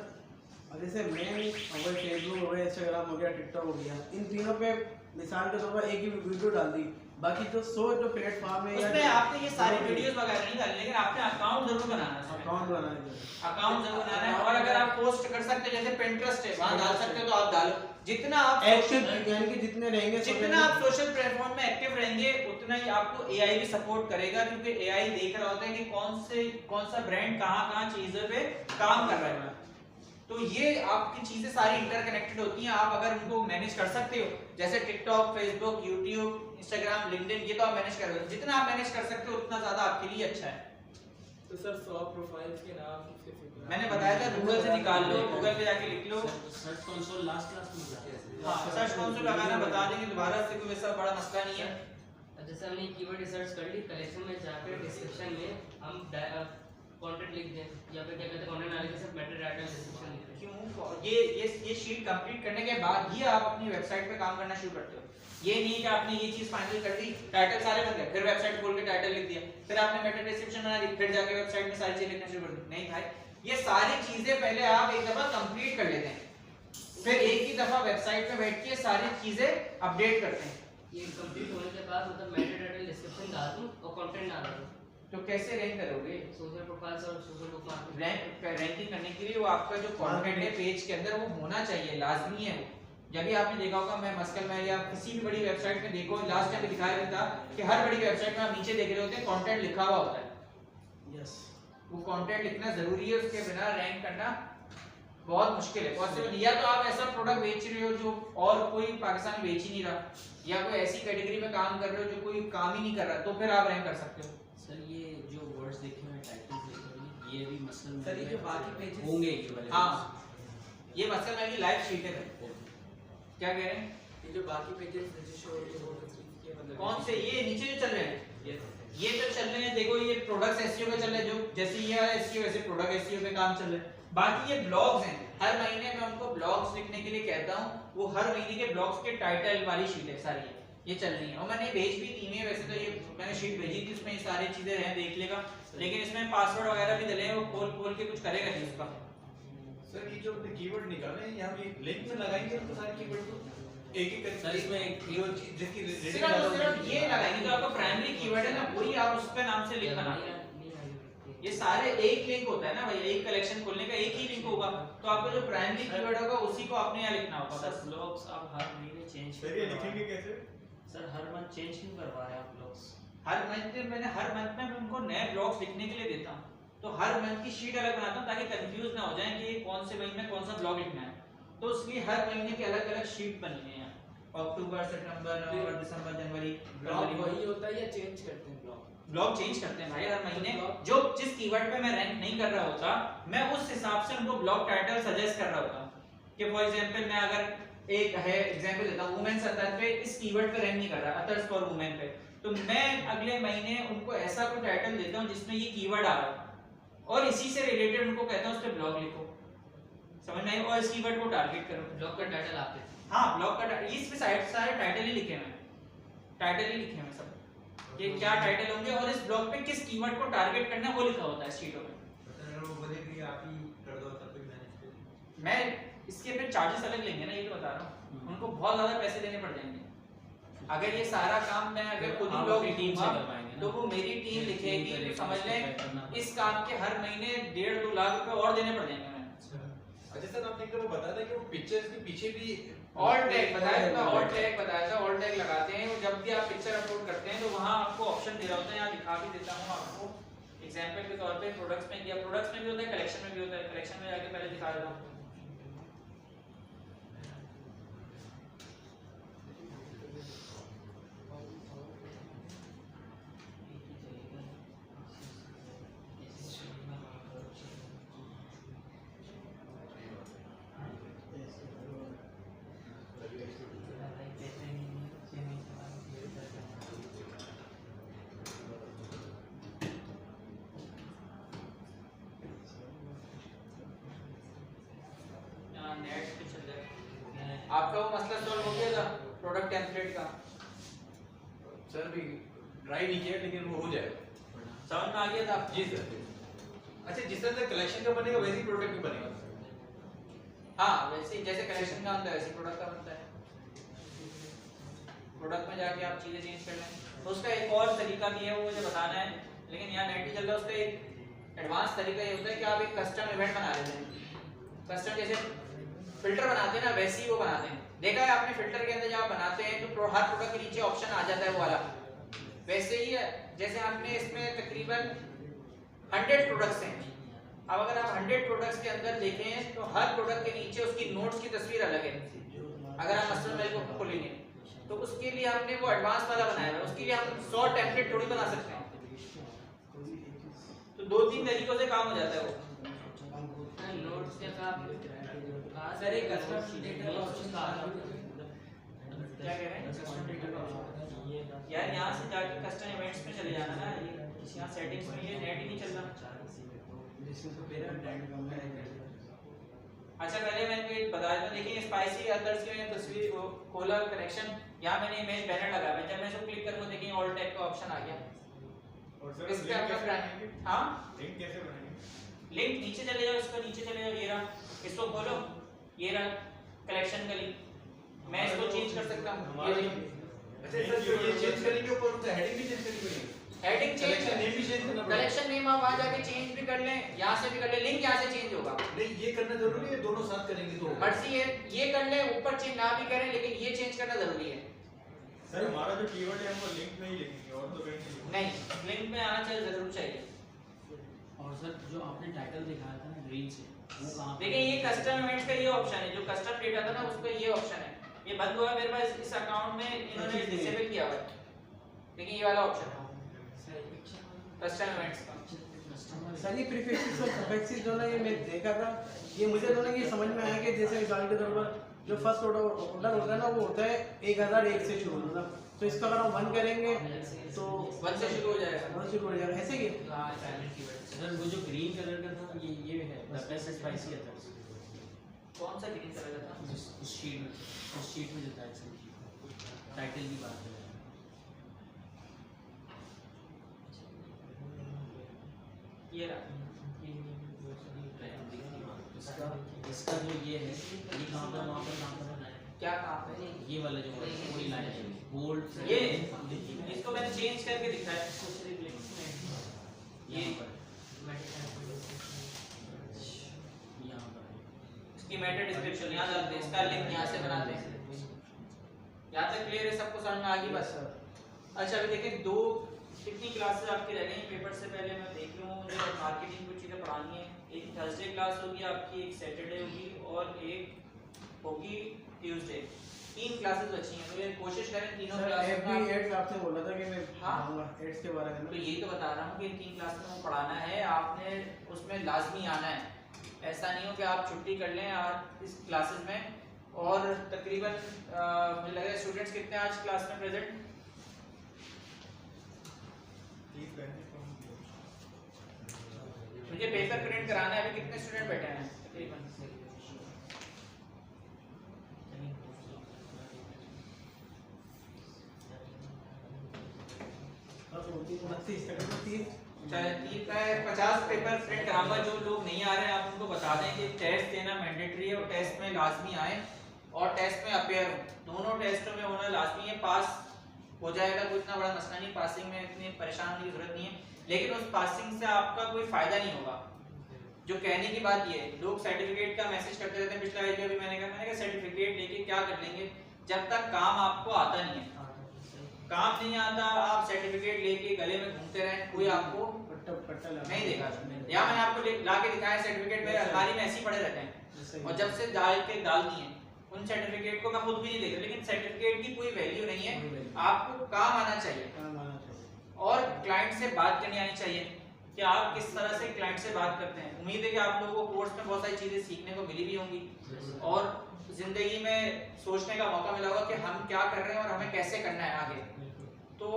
अब जैसे मैं अगर फेसबुक हो गया, इंस्टाग्राम हो गया, टिकटॉक हो गया, इन तीनों पे मिसाल के तौर पर एक ही वीडियो डाल दी, बाकी तो 100 जो प्लेटफॉर्म है उसमें आपने ये सारी वीडियोस वगैरह नहीं डालनी, लेकिन आपने अकाउंट जरूर बनाना है। अकाउंट बनाना है, अकाउंट जरूर बनाना है। और अगर आप पोस्ट कर सकते हो जैसे Pinterest है वहां डाल सकते हो तो आप डालो। जितना आप एक्टिव यानी कि जितने रहेंगे जितना आप सोशल प्लेटफॉर्म में एक्टिव रहेंगे उतना ही आपको एआई भी सपोर्ट करेगा, क्योंकि एआई देख रहा होता है कि कौन सा ब्रांड कहां चीजों पे काम कर रहा है। तो ये आपकी चीजें सारी इंटरकनेक्टेड होती हैं। आप अगर उनको मैनेज कर सकते हो, जैसे TikTok, Facebook, YouTube, Instagram, LinkedIn, ये तो आप मैनेज कर रहे हो। जितना आप मैनेज कर सकते हो उतना ज्यादा आपके लिए अच्छा है। तो सर 100 प्रोफाइल्स के नाम मैंने बताया था गूगल से निकाल लो, गूगल पे जाके लिख लो। सर्च कंसोल लास्ट क्लास में बताया था। हां, सर्च कंसोल लगाना बता देंगे, दोबारा से कोई वैसा बड़ा मसला नहीं है। जैसे हमने कीवर्ड रिसर्च कर ली, कलेक्शन में जाकर डिस्क्रिप्शन में हम कंटेंट लिख दें या फिर क्या कहते हैं कंटेंट डालने के साथ मेटा डाटा डिस्क्रिप्शन लिख दें। क्यों ये शीट कंप्लीट करने के बाद ही आप अपनी वेबसाइट पे काम करना शुरू करते हो। ये नहीं कि आपने ये चीज फाइनल कर दी, टाइटल सारे बन गए, फिर वेबसाइट खोल के टाइटल लिख दिया, फिर आपने मेटा डिस्क्रिप्शन बना दी, फिर जाके वेबसाइट में सारी चीजें लिखना शुरू कर दी। नहीं भाई, ये सारी चीजें पहले आप एक दफा कंप्लीट कर लेते हैं, फिर एक ही दफा वेबसाइट पे बैठ के सारी चीजें अपडेट करते हैं। ये कंप्लीट होने के बाद मतलब मेटा डाटा डिस्क्रिप्शन डाल दूं और कंटेंट डाल दूं, तो कैसे रैंक करोगे? सोशल प्रोफाइल्स और सोशल बुकमार्क रैंकिंग करने के लिए वो आपका जो कंटेंट है पेज के अंदर वो होना चाहिए, लाजमी है वो। जब भी आपने देखा होगा, मैं मस्कल में या किसी भी बड़ी वेबसाइट में देखो, लास्ट टाइम दिखाया गया था कि हर बड़ी वेबसाइट में आप नीचे देख रहे होते हैं कंटेंट लिखा हुआ होता है। यस, वो कंटेंट लिखना जरूरी है, उसके बिना रैंक करना बहुत मुश्किल है, पॉसिबल। या तो आप ऐसा प्रोडक्ट बेच रहे हो जो और कोई पाकिस्तान में बेच ही नहीं रहा, या कोई ऐसी कैटेगरी में काम कर रहे हो जो कोई काम ही नहीं कर रहा, तो फिर आप रैंक कर सकते हो। सर ये जो वर्ड्स देखे हुए टाइटल्स देखे हुए, ये भी मसलन सर ये जो बाकी पेजेस होंगे ये वाले। हाँ, ये मसल में की लाइव शीट है। क्या कह रहे हैं? ये जो बाकी पेजेस रजिस्टर हो रहे हैं मतलब कौन से? ये नीचे जो चल रहे हैं, ये तो चल रहे हैं। देखो ये प्रोडक्ट्स एसईओ पे चल रहे हैं, जो जैसे ये एसईओ वैसे प्रोडक्ट एसईओ पे काम चल रहा है। बाकी ये ब्लॉग्स हैं, हर महीने मैं उनको ब्लॉग्स लिखने के लिए कहता हूँ, वो हर महीने के ब्लॉग्स के टाइटल वाली शीट है सारी, ये चल रही है। और मैंने भेज भी दी है, वैसे तो ये मैंने शीट भेजी थी, उसमें ये सारी चीजें हैं, देख लेगा। लेकिन इसमें पासवर्ड वगैरह भी डले हैं, वो खोल के कुछ करेगा नहीं उसका। सर ये जो अपने कीवर्ड निकाले हैं, हम ये लिंक में लगाएंगे तो सारे कीवर्ड को एक एक करके सर इसमें एक जिसकी सिर्फ ये लगाएंगे जो आपका प्राइमरी कीवर्ड है ना, वही आप उसके नाम से लिखना ना। ये सारे एक लिंक होता है ना भाई, एक कलेक्शन खोलने का एक ही लिंक होगा, तो आपका जो प्राइमरी कीवर्ड होगा उसी को आपने यहाँ लिखना होगा। सर ब्लॉग्स आप हर महीने चेंज सर ये लिखेंगे कैसे? सर हर मंथ चेंज क्यों करवा रहे हैं आप ब्लॉग्स? हर मंथ में मैं उनको नए ब्लॉग्स लिखने के लिए देता हूँ, तो हर मंथ की शीट अलग बनाता हूँ ताकि कंफ्यूज ना हो जाए कि कौन से महीने में कौन सा ब्लॉग लिखना है। तो इसलिए हर महीने की अलग अलग शीट बनी है, अक्टूबर, सितंबर, नवंबर, दिसंबर, जनवरी। ब्लॉग वही होता है या चेंज करते हैं ब्लॉग? ब्लॉग चेंज करते हैं भाई हर महीने, जो जिस कीवर्ड पे मैं रैंक नहीं कर रहा होता, मैं उस हिसाब से उनको ब्लॉग टाइटल सजेस्ट कर रहा होता कि फॉर एग्जांपल मैं अगर एक है एग्जांपल देता हूं, वुमेन संदर्भ पे इस कीवर्ड पे रैंक नहीं कर रहा, अदर्स फॉर वुमेन पे, तो मैं अगले महीने उनको ऐसा कोई टाइटल देता हूं जिसमें ये कीवर्ड आ रहा है और इसी से रिलेटेड उनको कहता हूं उस पे ब्लॉग लिखो, समझ में आई? और इस कीवर्ड को टारगेट करो। ब्लॉग का टाइटल आप देते हैं? हां, ब्लॉग का इस पे सारे टाइटल ही लिखे हैं, टाइटल ही लिखे हैं सब, ये क्या टाइटल होंगे और इस ब्लॉग पे किस कीवर्ड को टारगेट करना है वो लिखा होता है शीटों में। सर वो बोले कि आप ही कर दो तब तक मैनेज कर। मैं इसके फिर चार्जेस अलग लेंगे ना, ये तो बता रहा हूँ, उनको बहुत ज्यादा पैसे देने पड़ जाएंगे। अगर ये सारा काम मैं अगर खुद ही लोग टीम से करवाएंगे तो वो मेरी टीम लिखेगी, तो समझ लें इस काम के हर महीने 1.5-2 लाख रुपए और देने पड़ जाएंगे। मैं अच्छा सर आपने एक बार बताया था कि वो पिक्चर्स के पीछे भी ऑल टैग बताया था, ऑल टैग बताया था, ऑल टैग लगाते हैं और जब भी आप पिक्चर अपलोड करते हैं तो वहां आपको ऑप्शन दे रहा होता है, यहाँ दिखा भी देता हूं आपको एग्जांपल के तौर पे। प्रोडक्ट्स में दिया, प्रोडक्ट्स में भी होता है, कलेक्शन में भी होता है। कलेक्शन में जाके पहले दिखा देता हूं। नेट पे चल जाए। आपका वो मसला सॉल्व हो गया था प्रोडक्ट टेम्पलेट का? सर भी ट्राई नहीं किया लेकिन वो हो जाएगा। समझ में आ गया था? जी सर। अच्छा जिस तरह से कलेक्शन का बनेगा वैसे ही प्रोडक्ट भी बनेगा। हाँ वैसे ही जैसे कलेक्शन का बनता है वैसे प्रोडक्ट का बनता है। प्रोडक्ट में जाके आप चीजें चेंज कर लें। तो उसका एक और तरीका भी है, वो मुझे बताना है लेकिन यहाँ नेट नहीं चल रहा। उसका एक एडवांस तरीका ये होता है कि आप एक कस्टम इवेंट बना लेते हैं। कस्टम जैसे फिल्टर बनाते हैं ना वैसे ही वो बनाते हैं। देखा है आपने फिल्टर के अंदर जब आप बनाते हैं तो हर प्रोडक्ट के नीचे ऑप्शन आ जाता है वो वाला, वैसे ही है। जैसे आपने इसमें तकरीबन 100 प्रोडक्ट्स हैं। अब अगर आप 100 प्रोडक्ट्स के अंदर देखें तो हर प्रोडक्ट के नीचे उसकी नोट्स की तस्वीर अलग है। अगर आप मसलन मेल को खोलेंगे तो उसके लिए हमने वो एडवांस वाला बनाया है। उसके लिए हम 100 टेम्पलेट थोड़ी बना सकते हैं। तो 2-3 तरीकों से काम हो जाता है वो। नोट्स के साथ सर एक कस्टम डेटा का ऑप्शन क्या कह रहे हैं? कस्टम डेटा का ऑप्शन यार यहाँ से जाके कस्टम इवेंट्स में चले जाना ना। ये यहाँ सेटिंग्स में ये नेट ही नहीं चल रहा। अच्छा पहले मैंने एक बताया था, देखिए स्पाइसी अदर्स की मैंने तस्वीर को खोला कनेक्शन, यहाँ मैंने इमेज बैनर लगा है। जब मैं इसको क्लिक करूँगा देखिए ऑल टैग का ऑप्शन आ गया। और सर इस पे आपका बनाएंगे। हाँ लिंक कैसे बनाएंगे? लिंक नीचे चले जाओ, इसको नीचे चले जाओ, ये रहा, इसको खोलो, ये रहा कलेक्शन का लिंक। मैं इसको चेंज कर सकता हूँ। ये अच्छा सर जो ये चेंज करेंगे ऊपर उसका हेडिंग भी चेंज करनी पड़ेगी। हेडिंग चेंज, कलेक्शन नेम भी चेंज करना पड़ेगा। कलेक्शन नेम आप वहाँ जाके चेंज भी कर लें, यहाँ से भी कर लें, लिंक यहाँ से चेंज होगा। नहीं ये करना जरूरी है, दोनों साथ करेंगे तो मर्जी है, ये कर लें, ऊपर चेंज ना भी करें, लेकिन ये चेंज करना जरूरी है। सर हमारा जो कीवर्ड है हम वो लिंक में ही लिखेंगे और तो कहीं नहीं। नहीं लिंक में आना चाहिए, जरूर चाहिए। और सर जो आपने टाइटल दिखाया था ना ग्रीन से, वो कहाँ पे? देखिए ये कस्टम इवेंट्स का ये ऑप्शन है, जो कस्टम डेटा था ना उसका ये ऑप्शन है। ये बंद हुआ है मेरे पास, इस अकाउंट में इन्होंने डिसेबल किया हुआ है। देखिए ये वाला ऑप्शन है कस्टम इवेंट्स का। सर ये प्रीफिक्सेस और सफिक्सेस जो ना ये मैं देखा था, ये मुझे तो ना ये समझ में आया कि जैसे मिसाल के तौर पर जो फर्स्ट ऑर्डर होता है ना वो होता है 1001 से शुरू होना। तो इसका अगर हम 1 करेंगे तो 1 से शुरू हो जाएगा। 1 शुरू हो जाएगा, ऐसे ही है। हाँ पैनल कीवर्ड सर वो जो ग्रीन कलर का था ये है द बेस्ट स्पाइसी अदर्स। कौन सा ग्रीन कलर का था? उस शीट में जो टाइटल की बात है। ये रहा। इसका जो ये है ये कहाँ पर वहाँ पर क्या काम है? ये वाला जो पूरी लाइन है बोल्ड ये इसको मैंने चेंज करके दिखाया। ये यहाँ पर इसकी मेटा डिस्क्रिप्शन यहाँ डालते हैं, इसका लिंक यहाँ से बनाते हैं। यहाँ तक क्लियर है, सबको समझ में आ गई बस। अच्छा अभी देखिए कितनी क्लासेस आपकी रह गई पेपर से पहले मैं देख लूँ। मुझे मार्केटिंग कुछ चीज़ें पढ़ानी है। एक थर्सडे क्लास होगी आपकी, एक सैटरडे होगी और एक होगी ट्यूसडे। 3 क्लासेस बची हैं, तो ये कोशिश करें तीनों सर क्लासेस एफबी में। एड्स आपने बोला था कि मैं हाँ। पढ़ाऊंगा एड्स के बारे में। तो यही तो बता रहा हूँ कि इन 3 क्लासेस में पढ़ाना है, आपने उसमें लाजमी आना है। ऐसा नहीं हो कि आप छुट्टी कर लें आज इस क्लासेस में। और तकरीबन मुझे लग रहा है स्टूडेंट्स कितने आज क्लास में प्रेजेंट? 30-35 मुझे पेपर प्रिंट कराना है, अभी कितने स्टूडेंट बैठे हैं तकरीबन? चाहे 50 पेपर प्रिंट कराऊंगा। जो लोग नहीं आ रहे हैं आप उनको बता दें कि टेस्ट देना मैंडेटरी है और टेस्ट में लाजमी आए और टेस्ट में अपेयर हो। दोनों टेस्टों में होना लाजमी है। पास हो जाएगा, कोई इतना बड़ा मसला नहीं, पासिंग में इतनी परेशान होने की जरूरत नहीं है। लेकिन उस पासिंग से आपका कोई फायदा नहीं होगा। जो कहने की बात ये है, लोग सर्टिफिकेट का मैसेज करते रहते हैं। पिछला वीडियो भी मैंने कहा सर्टिफिकेट लेके क्या कर लेंगे जब तक काम आपको आता नहीं है। काम नहीं आता, आप सर्टिफिकेट लेके गले में घूमते रहें, कोई आपको नहीं देगा। या मैंने आपको ला के दिखाया सर्टिफिकेट मेरे अलमारी में ऐसे ही पड़े रहते हैं, और जब से डाल दिए उन सर्टिफिकेट को मैं खुद भी नहीं देखता। लेकिन सर्टिफिकेट की कोई वैल्यू नहीं है, आपको काम आना चाहिए और क्लाइंट से बात करनी आनी चाहिए कि आप किस तरह से क्लाइंट से बात करते हैं। उम्मीद है कि आप लोगों को कोर्स में बहुत सारी चीजें सीखने को मिली भी होंगी और जिंदगी में सोचने का मौका मिला होगा कि हम क्या कर रहे हैं और हमें कैसे करना है आगे। तो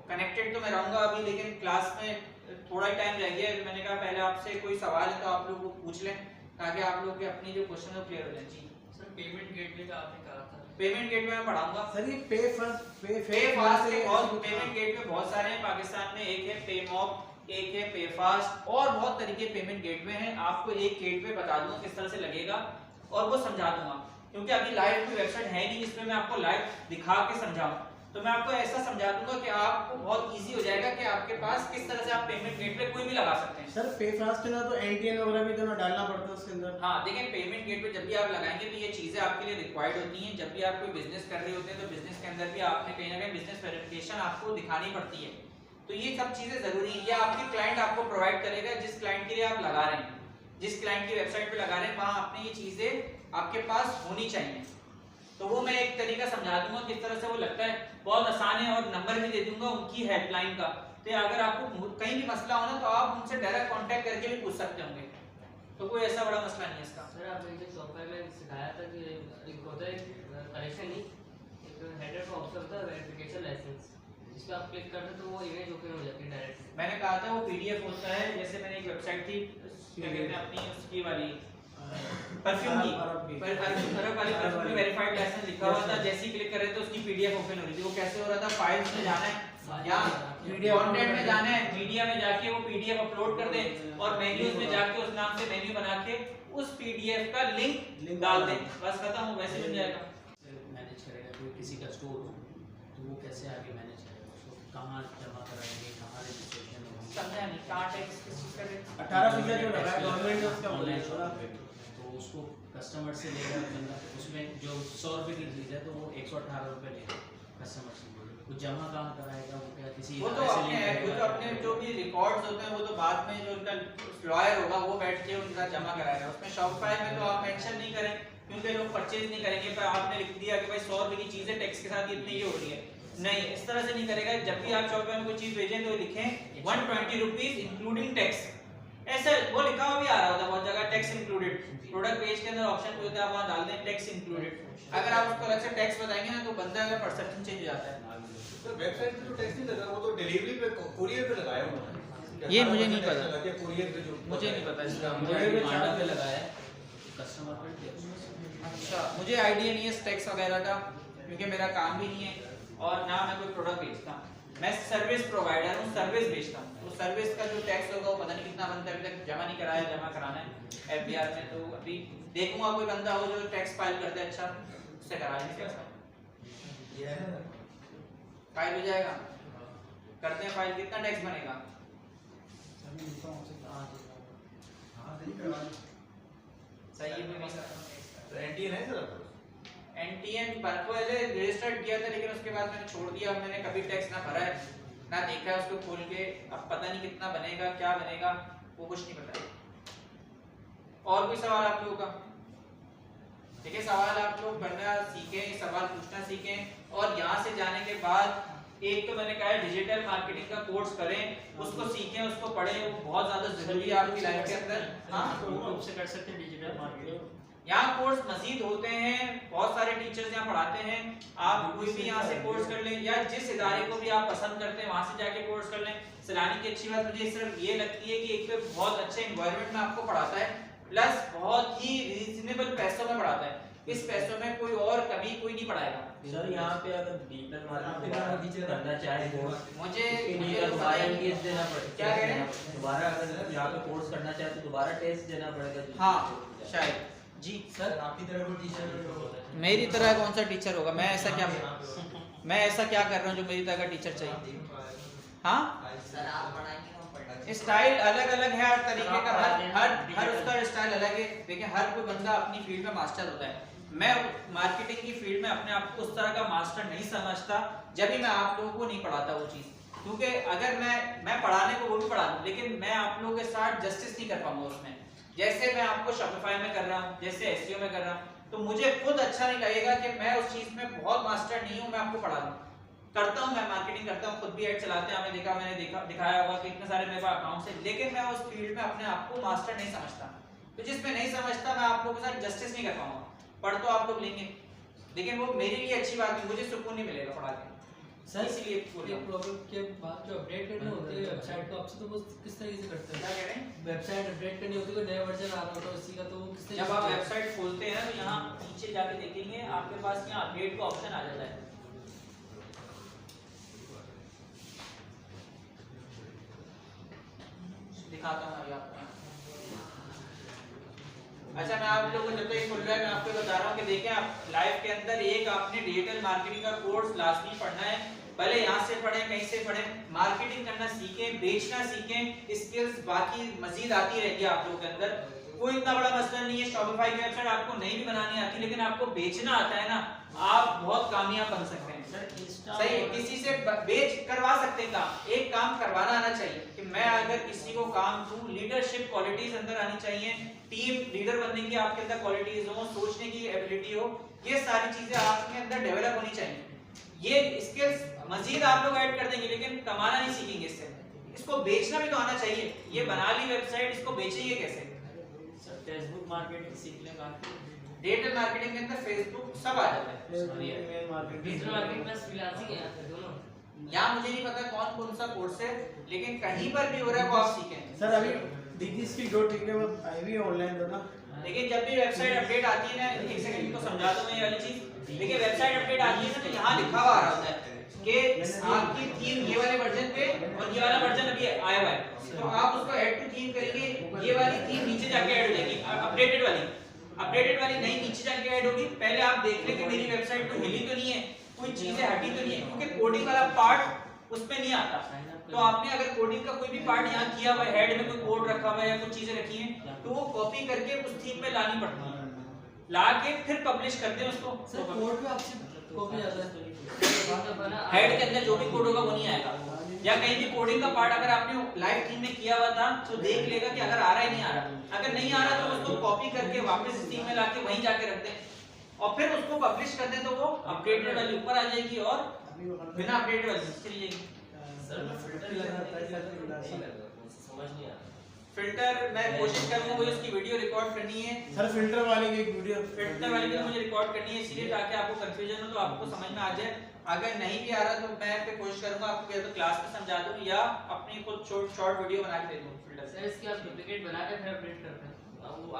कनेक्टेड तो मैं रहूंगा अभी, लेकिन क्लास में थोड़ा ही टाइम रह गया है। मैंने कहा पहले आपसे कोई सवाल है तो आप लोग वो पूछ लें ताकि आप लोग के अपनी जो क्वेश्चन है वो क्लियर हो जाए। जी सर पेमेंट गेटवे का आपने कहा था, पेमेंट गेटवे में पढ़ाऊंगा सर। ये पे फास्ट के बहुत पेमेंट गेटवे बहुत सारे हैं पाकिस्तान में। एक है पेमॉप, एक है पे फास्ट और बहुत तरीके पेमेंट गेटवे हैं। आपको एक गेटवे बता दूंगा किस तरह से लगेगा और वो समझा दूंगा, क्योंकि अभी लाइव कोई वेबसाइट है नहीं जिसमें मैं आपको लाइव दिखा के समझाऊं। तो मैं आपको ऐसा समझा दूंगा कि आपको बहुत इजी हो जाएगा कि आपके पास किस तरह से आप पेमेंट गेटवे कोई भी लगा सकते हैं। सर पे फास्ट ना तो एनटीएन वगैरह भी तो ना डालना पड़ता है उसके अंदर। हाँ देखिए, पेमेंट गेटवे जब भी आप लगाएंगे तो ये चीजें आपके लिए रिक्वायर्ड होती हैं। जब भी आप कोई बिजनेस कर रहे होते हैं तो बिजनेस के अंदर भी आपने कहीं ना कहीं बिजनेस वेरिफिकेशन आपको दिखानी पड़ती है। तो ये सब चीजें जरूरी है। ये आपके क्लाइंट आपको प्रोवाइड करेगा, जिस क्लाइंट के लिए आप लगा रहे हैं, जिस क्लाइंट की वेबसाइट पे लगा रहे हैं, वहां आपने ये चीजें आपके पास होनी चाहिए। तो वो मैं एक तरीका समझा दूंगा किस तरह से वो लगता है, बहुत आसान है। और नंबर भी दे दूंगा उनकी हेल्पलाइन का, तो अगर आपको कहीं भी मसला हो ना तो आप उनसे डायरेक्ट कांटेक्ट करके भी पूछ सकते होंगे। तो कोई ऐसा बड़ा मसला नहीं है इसका। सर आपने जो सॉफ्टवेयर में सिखाया था कि एक होता है कनेक्शन नहीं, एक हेडर का ऑप्शन होता है वेरिफिकेशन लाइसेंस, जिस पे आप क्लिक करते हैं तो वो इमेज ओपन हो जाती है डायरेक्ट। मैंने कहा था वो पीडीएफ होता है। जैसे मैंने एक वेबसाइट थी क्या कहते हैं अपनी उसकी वाली परफ्यूम की, अरब वाली परफ्यूम में वेरीफाइड लाइसेंस लिखा हुआ था। जैसे ही क्लिक कर रहे थे उसकी पीडीएफ ओपन हो रही थी। वो कैसे हो रहा था, फाइल्स में जाना है या कंटेंट में जाना है, मीडिया में जाके वो पीडीएफ अपलोड कर दे और मेन्यूज में जाके उस नाम से मेन्यू बना के उस पीडीएफ का लिंक डाल दे, बस खत्म हो, वैसे बन जाएगा। मैनेज करेगा कोई किसी का स्टोर हो तो वो कैसे आगे मैनेज करेगा, उसको कहाँ जमा कराएंगे, कहाँ रजिस्ट्रेशन होगी, समझा नहीं, कहाँ टैक्स किस चीज का टैक्स? 18% जो लगा है गवर्नमेंट ने उसका ऑनलाइन बोला। तो उसको कस्टमर से लेगा बंदा, उसमें जो 100 रुपये की चीज़ है तो वो 118 रुपये लेगा कस्टमर से। वो जमा कहाँ कराएगा, वो क्या किसी वो तो अपने है, वो तो अपने जो भी रिकॉर्ड्स होते हैं वो तो बाद में जो उनका लॉयर होगा वो बैठ के उनका जमा कराएगा। उसमें शॉपिफाई में तो आप मेंशन नहीं करें क्योंकि लोग परचेज नहीं करेंगे, पर आपने लिख दिया कि भाई 100 रुपये की चीज़ है, टैक्स के साथ इतनी ही हो रही है। नहीं, इस तरह से नहीं करेगा। जब भी आप शॉपिफाई में कोई चीज़ भेजें तो लिखें 120 रुपीज इंक्लूडिंग टैक्स। ऐसा वो लिखा हुआ भी आ रहा होता है बहुत जगह, टैक्स इंक्लूडेड। प्रोडक्ट पेज के अंदर ऑप्शन होता है, आप वहां डाल दें टैक्स इंक्लूडेड। अगर आप उसको अलग से टैक्स बताएंगे ना तो बंदा का परसेप्शन चेंज हो जाता है। तो वेबसाइट पे तो टैक्स नहीं लगा, वो तो डिलीवरी पे कुरियर पे लगाया उन्होंने। ये मुझे नहीं पता। लगा दिया कुरियर पे, जो मुझे नहीं पता इसका। मांडा पे लगाया कस्टमर पर टैक्स। अच्छा, मुझे आइडिया नहीं है इस टैक्स वगैरह का, क्योंकि मेरा काम भी नहीं है और ना मैं कोई प्रोडक्ट बेचता हूँ। मैं सर्विस प्रोवाइडर हूँ, सर्विस बेचता हूँ। तो सर्विस का जो टैक्स होगा वो पता नहीं कितना बनता है, अभी तक जमा नहीं कराया, जमा कराना है एफबीआर में। तो अभी देखूंगा कोई बंदा हो जो टैक्स फाइल करता है, अच्छा उससे करा लेंगे। फाइल हो जाएगा, करते हैं फाइल। कितना टैक्स बनेगा? सही है। तो एनटीएन है सर आपको? एनटीएन पर पहले रजिस्टर्ड किया था, लेकिन उसके बाद मैंने छोड़ दिया। मैंने कभी टैक्स ना भरा है ना देखा है उसको खोल के। अब पता नहीं कितना बनेगा, क्या बनेगा, वो कुछ नहीं पता। और कोई सवाल आप लोगों का? ठीक है, सवाल आप लोग करना सीखें, सवाल पूछना सीखें। और यहाँ से जाने के बाद एक तो मैंने कहा है डिजिटल मार्केटिंग का कोर्स करें, उसको सीखें, उसको पढ़ें, वो बहुत ज्यादा जरूरी है आपकी लाइफ के अंदर। हाँ, रूप से कर सकते हैं डिजिटल मार्केटिंग। यहाँ कोर्स मजीद होते हैं, बहुत सारे टीचर्स यहाँ पढ़ाते हैं। आप कोई भी यहाँ से कोर्स कर लें या जिस इदारे को भी आप पसंद करते हैं वहाँ से जाके कोर्स कर लें। सैलानी की अच्छी बात मुझे सिर्फ ये लगती है कि एक तो बहुत अच्छे एनवायरनमेंट में आपको पढ़ाता है, प्लस बहुत ही रीजनेबल पैसों में पढ़ाता है। इस पैसों में कोई और कभी कोई नहीं पढ़ाएगा। सर यहाँ पे अगर डिजिटल मार्केटिंग करना चाहे तो मुझे दोबारा टेस्ट देना पड़ेगा। क्या कह रहे हैं? दोबारा अगर यहाँ पे कोर्स करना चाहे तो दोबारा टेस्ट देना पड़ेगा। हाँ शायद जी। सर आपकी तरह कोई टीचर मेरी तरह कौन सा टीचर होगा? मैं ऐसा क्या कर रहा हूँ जो मेरी तरह का टीचर चाहिए? हाँ सर आप पढ़ाएंगे हम पढ़ेंगे। स्टाइल अलग अलग है, हर तरीके का हर उसका स्टाइल अलग है। देखिए हर कोई बंदा अपनी फील्ड में मास्टर होता है। मैं मार्केटिंग की फील्ड में अपने आप को उस तरह का मास्टर नहीं समझता जब भी मैं आप लोगों को नहीं पढ़ाता वो चीज़, क्योंकि अगर मैं पढ़ाने को वो भी पढ़ा दूं लेकिन मैं आप लोगों के साथ जस्टिस नहीं कर पाऊंगा उसमें। जैसे मैं आपको शॉपिफाई में कर रहा हूँ, जैसे एसईओ में कर रहा हूँ, तो मुझे खुद अच्छा नहीं लगेगा कि मैं उस चीज़ में बहुत मास्टर नहीं हूँ, मैं आपको पढ़ा दूं। करता हूँ, मैं मार्केटिंग करता हूँ, खुद भी ऐड चलाते हैं, मैंने दिखाया होगा कि इतने सारे मेरे पास अकाउंट्स हैं, लेकिन मैं उस फील्ड में अपने आप को मास्टर नहीं समझता। तो जिसमें नहीं समझता मैं आप लोगों के साथ जस्टिस नहीं कर पाऊंगा। पढ़ तो आप लोग लेंगे लेकिन वो मेरे लिए अच्छी बात नहीं, मुझे सुकून नहीं मिलेगा पढ़ा के। सर इसीलिए बोल रहा हूं। प्रॉब्लम के बाद जो अपडेट करनी होती है वेबसाइट को आपसे, तो वो किस तरीके से करते हैं? क्या कह रहे हैं? वेबसाइट अपडेट करनी होती है, कोई नया वर्जन आ रहा होता है उसी का, तो वो किस तरीके जब से आप करते हैं? वेबसाइट खोलते हैं तो यहाँ नीचे जाके देखेंगे आपके पास यहाँ अपडेट का ऑप्शन आ जाता है। दिखाता हूँ अभी आपको। अच्छा मैं आप लोगों को जब तक ये खुल रहा है मैं आपको बता रहा हूँ कि देखें आप लाइफ के अंदर एक आपने डिजिटल मार्केटिंग का कोर्स लाजमी पढ़ना है। पहले यहाँ से पढ़ें, कहीं से पढ़ें, मार्केटिंग करना सीखें, बेचना सीखें, स्किल्स बाकी मजीद आती रहेगी आप लोगों के अंदर। कोई इतना बड़ा मसला नहीं है, शॉपिफाई की वेबसाइट आपको नहीं भी बनानी आती लेकिन आपको बेचना आता है ना, आप बहुत कामयाब बन सकते हैं। सही है, किसी से बेच करवा सकते हैं काम, एक काम करवाना आना चाहिए कि मैं अगर किसी को काम दूं, लीडरशिप क्वालिटीज अंदर आनी चाहिए, टीम लीडर बनने की आपके अंदर क्वालिटीज हो, सोचने की एबिलिटी हो, ये सारी चीजें आपके अंदर डेवलप होनी चाहिए। ये स्किल्स मजीद आप लोग ऐड कर देंगे लेकिन कमाना नहीं सीखेंगे इससे। इसको बेचना भी तो आना चाहिए। ये बना ली वेबसाइट, इसको बेचेंगे कैसे? सर फेसबुक मार्केटिंग सीख ले बाकी डिजिटल मार्केटिंग के अंदर फेसबुक सब आ जाता है। डिजिटल मार्केटिंग प्लस फ्रीलांसिंग है यहाँ दोनों। यहाँ मुझे नहीं पता कौन कौन सा कोर्स है लेकिन कहीं पर भी हो रहा है वो आप सीखें। सर अभी DigiSkill.in में आई हुई है ऑनलाइन दो ना। लेकिन जब भी वेबसाइट अपडेट आती है ना, एक सेकंड को समझा दूं मैं ये वाली चीज। देखिए वेबसाइट अपडेट आती है ना तो यहाँ लिखा हुआ आ रहा होता है कि आपकी थीम ये वाले वर्जन पे और ये वाला वर्जन अभी आया हुआ है, तो आप उसको ऐड टू थीम करेंगे, ये वाली थीम नीचे जाके ऐड हो जाएगी। अपडेटेड वाली नहीं नीचे जाके ऐड होगी। पहले आप देख लें कि मेरी वेबसाइट तो हिली तो नहीं है, कोई चीजें हटी तो नहीं है, क्योंकि कोडिंग वाला पार्ट उस पे नहीं आता। तो आपने अगर कोडिंग का कोई भी पार्ट यहाँ किया हुआ है, हेड में कोई कोड रखा हुआ है या कुछ चीजें रखी हैं, तो वो कॉपी करके उस थीम पे लानी पड़ती है, ला के फिर पब्लिश करते हैं उसको। सर कोड भी आपसे कॉपी आता है, हेड के अंदर जो भी कोड होगा वो नहीं आएगा। या कहीं भी कोडिंग का पार्ट अगर आपने लाइव थीम में किया हुआ था तो देख लेगा कि अगर आ रहा है नहीं आ रहा। अगर नहीं आ रहा तो उसको कॉपी करके वापस थीम में लाके वहीं जाके रखते हैं और फिर उसको पब्लिश करते हैं, तो वो अपडेटेड वाली ऊपर आ जाएगी और बिना अपडेटेड वाली चली जाएगी। समझ नहीं आ रहा। फिल्टर मैं कोशिश करूंगा, मुझे उसकी वीडियो रिकॉर्ड करनी है। सर फिल्टर वाली की एक वीडियो, फिल्टर वाली भी मुझे रिकॉर्ड करनी है इसलिए ताकि आपको कंफ्यूजन हो तो आपको समझ में आ जाए। अगर नहीं भी आ रहा तो मैं पे कोशिश करूंगा आपको या तो क्लास में समझा दूं या अपनी खुद शॉर्ट वीडियो बना के दे दूं फिल्टर से। सर इसकी आप डुप्लीकेट बना के फिर अपडेट करते हैं।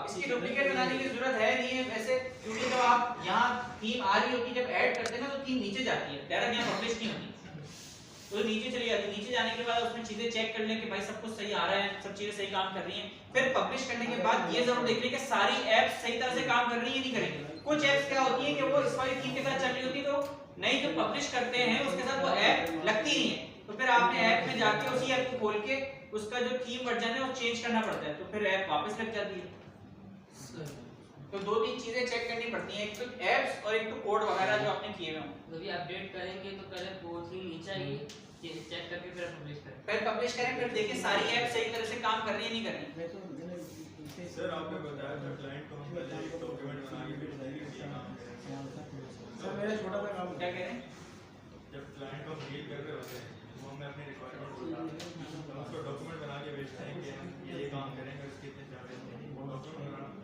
इसकी डुप्लीकेट बनाने की जरूरत है नहीं है वैसे, क्योंकि जब आप यहाँ थीम आ रही होती है, जब ऐड करते हैं ना तो थीम नीचे जाती है, डायरेक्ट यहाँ पब्लिश नहीं होती, तो नीचे चली जाती है। नीचे जाने के बाद उसमें चीजें चेक कर लें कि भाई सब कुछ सही आ रहा है, सब चीजें सही काम कर रही हैं। फिर पब्लिश करने के बाद ये जरूर देख लें कि सारी ऐप्स सही तरह से काम कर रही है नहीं करेंगे। कुछ ऐप्स क्या होती है कि वो इस वाली थीम के साथ चल रही होती है, तो नहीं जो पब्लिश करते हैं उसके साथ वो ऐप लगती नहीं है, तो फिर आपने ऐप में जाके उसी ऐप को खोल के उसका जो थीम वर्जन है वो चेंज करना पड़ता है, तो फिर ऐप वापस लग जाती है। तो दो तीन चीजें चेक करनी पड़ती हैं, एक तो ऐप्स और एक तो कोड वगैरह जो आपने किए हुए हों। जब भी अपडेट करेंगे तो पहले कोड ही नीचे आएगी, चेक करके फिर पब्लिश करें। फिर पब्लिश करें, फिर देखें सारी ऐप सही तरह से काम कर रही है नहीं कर रही। सर आपने बताया था क्लाइंट को हम पहले एक डॉक्यूमेंट बना के भेजेंगे। सर मेरा छोटा सा काम क्या कह रहे हैं? जब क्लाइंट को डील कर रहे होते हैं वो हमें अपनी रिक्वायरमेंट बताते हैं, हम उसको डॉक्यूमेंट बना के भेजते हैं कि हम ये काम करेंगे, उसके इतने चार्जेस हैं, वो डॉक्यूमेंट बनाना।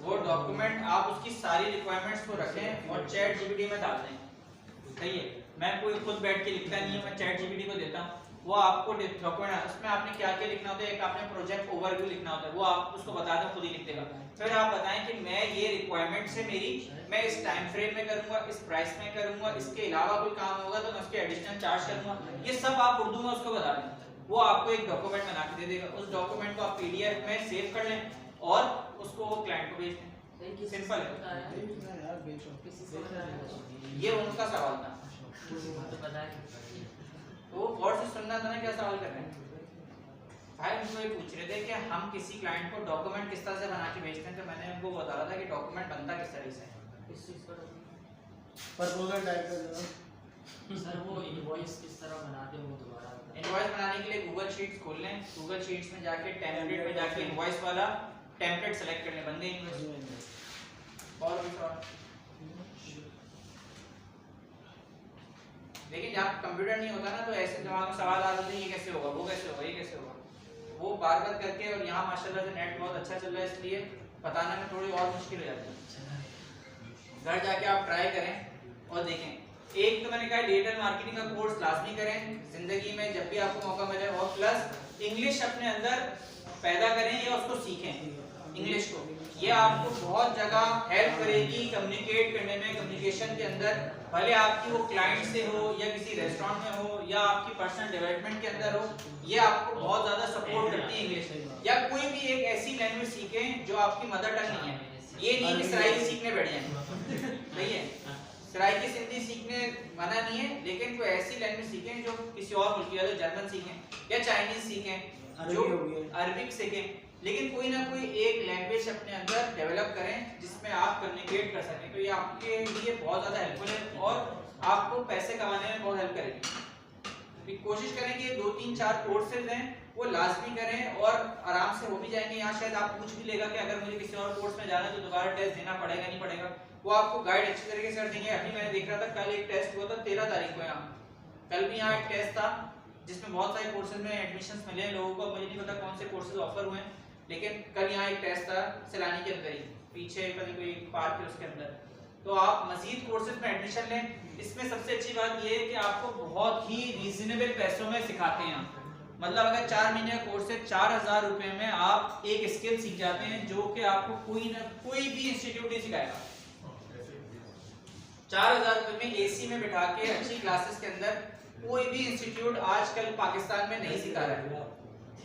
वो डॉक्यूमेंट आप उसकी सारी रिक्वायरमेंट्स को रखें और चैट जीपीटी में डाल दें। सही है, मैं कोई खुद बैठ के लिखता नहीं है, मैं चैट जीपीटी को देता हूँ, वो आपको डॉक्यूमेंट उसमें आपने क्या क्या लिखना होता है, एक आपने प्रोजेक्ट ओवरव्यू लिखना होता है, वो आप उसको बता दें, खुद ही लिख देगा। फिर आप बताएं कि मैं ये रिक्वायरमेंट से मेरी मैं इस टाइम फ्रेम में करूंगा, इस प्राइस में करूंगा, इसके अलावा कोई काम होगा तो मैं उसके एडिशनल चार्ज करूंगा, ये सब आप उर्दू में उसको बता दें। वो आपको एक डॉक्यूमेंट बना के दे देगा, उस डॉक्यूमेंट को आप पीडीएफ में सेव कर लें और उसको वो क्लाइंट को भेज दें। सिंपल है, ये उनका सवाल था, तो पता है तो गौर से सुनना था ना क्या सवाल कर रहे हैं। भाई उनको ये पूछ रहे थे कि हम किसी क्लाइंट को डॉक्यूमेंट किस तरह से बना के भेजते हैं, तो मैंने उनको बता रहा था कि डॉक्यूमेंट बनता किस तरह से है। इस चीज़ पर प्रपोजल टाइप कर देना। सर वो इनवॉइस किस तरह बनाते हैं वो दोबारा बताएं। इनवॉइस बनाने के लिए गूगल शीट्स खोल लें, गूगल शीट्स में जाके टेम्पलेट में जाके इनवॉइस वाला टेम्पलेट सेलेक्ट कर लें, बन गई इनवॉइस। और भी सवाल? लेकिन जब कंप्यूटर नहीं होता ना तो ऐसे दिमाग में सवाल आ जाते हैं, ये कैसे होगा, वो कैसे होगा, ये कैसे होगा, वो बार बार करके। और यहाँ माशाल्लाह से नेट बहुत अच्छा चल रहा है, इसलिए बताने में थोड़ी और मुश्किल हो जाती है। घर जाके आप ट्राई करें और देखें। एक तो मैंने कहा डिजिटल मार्केटिंग का कोर्स लाजमी करें जिंदगी में जब भी आपको मौका मिले, और प्लस इंग्लिश अपने अंदर पैदा करें या उसको सीखें इंग्लिश को। ये आपको बहुत जगह हेल्प करेगी कम्युनिकेट करने में, कम्युनिकेशन के अंदर, भले आपकी वो क्लाइंट से हो या किसी रेस्टोरेंट में हो या आपकी पर्सनल डेवलपमेंट के अंदर हो, ये आपको बहुत ज्यादा सपोर्ट करती है इंग्लिश। या कोई भी एक ऐसी लैंग्वेज सीखें जो आपकी मदर टंग नहीं है। ये नहीं कि सराइकी सीखने बैठ जाएं, नहीं है, सराइकी सिंधी सीखने मना नहीं है, लेकिन कोई ऐसी लैंग्वेज सीखें जो किसी और मुल्क की, या तो जर्मन सीखें या चाइनीज सीखें, जो अरबिक सीखें, लेकिन कोई ना कोई एक लैंग्वेज अपने अंदर डेवलप करें जिसमें आप कम्युनिकेट कर सकें। तो ये आपके लिए बहुत ज़्यादा हेल्पफुल है और आपको पैसे कमाने में बहुत हेल्प करेगी। कोशिश करें कि 2, 3, 4 कोर्सेज हैं वो लाजमी करें और आराम से हो भी जाएंगे। यहाँ शायद आप पूछ भी लेगा कि अगर मुझे किसी और कोर्स में जाना है तो दोबारा टेस्ट देना पड़ेगा नहीं पड़ेगा, वो आपको गाइड अच्छी तरीके से कर देंगे। अभी मैंने देख रहा था कल एक टेस्ट हुआ था 13 तारीख को, यहाँ कल भी यहाँ एक टेस्ट था जिसमें बहुत सारे कोर्सेज में एडमिशंस मिले हैं लोगों को। मुझे नहीं पता कौन से कोर्सेज ऑफर हुए हैं, लेकिन कल यहाँ एक टेस्ट था सैलानी के अंदर ही, पीछे कहीं कोई पार्क है उसके अंदर। तो आप मजीद कोर्सेज में एडमिशन लें। इसमें सबसे अच्छी बात ये है कि आपको बहुत ही रीजनेबल पैसों में सिखाते हैं। मतलब अगर 4 महीने का कोर्स है, 4000 रुपए में आप एक स्किल सीख जाते हैं जो कि आपको कोई भी इंस्टीट्यूट नहीं सिखाएगा। 4000 रुपए में एसी में बिठा के अच्छी क्लासेस के अंदर कोई भी इंस्टीट्यूट आजकल पाकिस्तान में नहीं सिखा रहा है,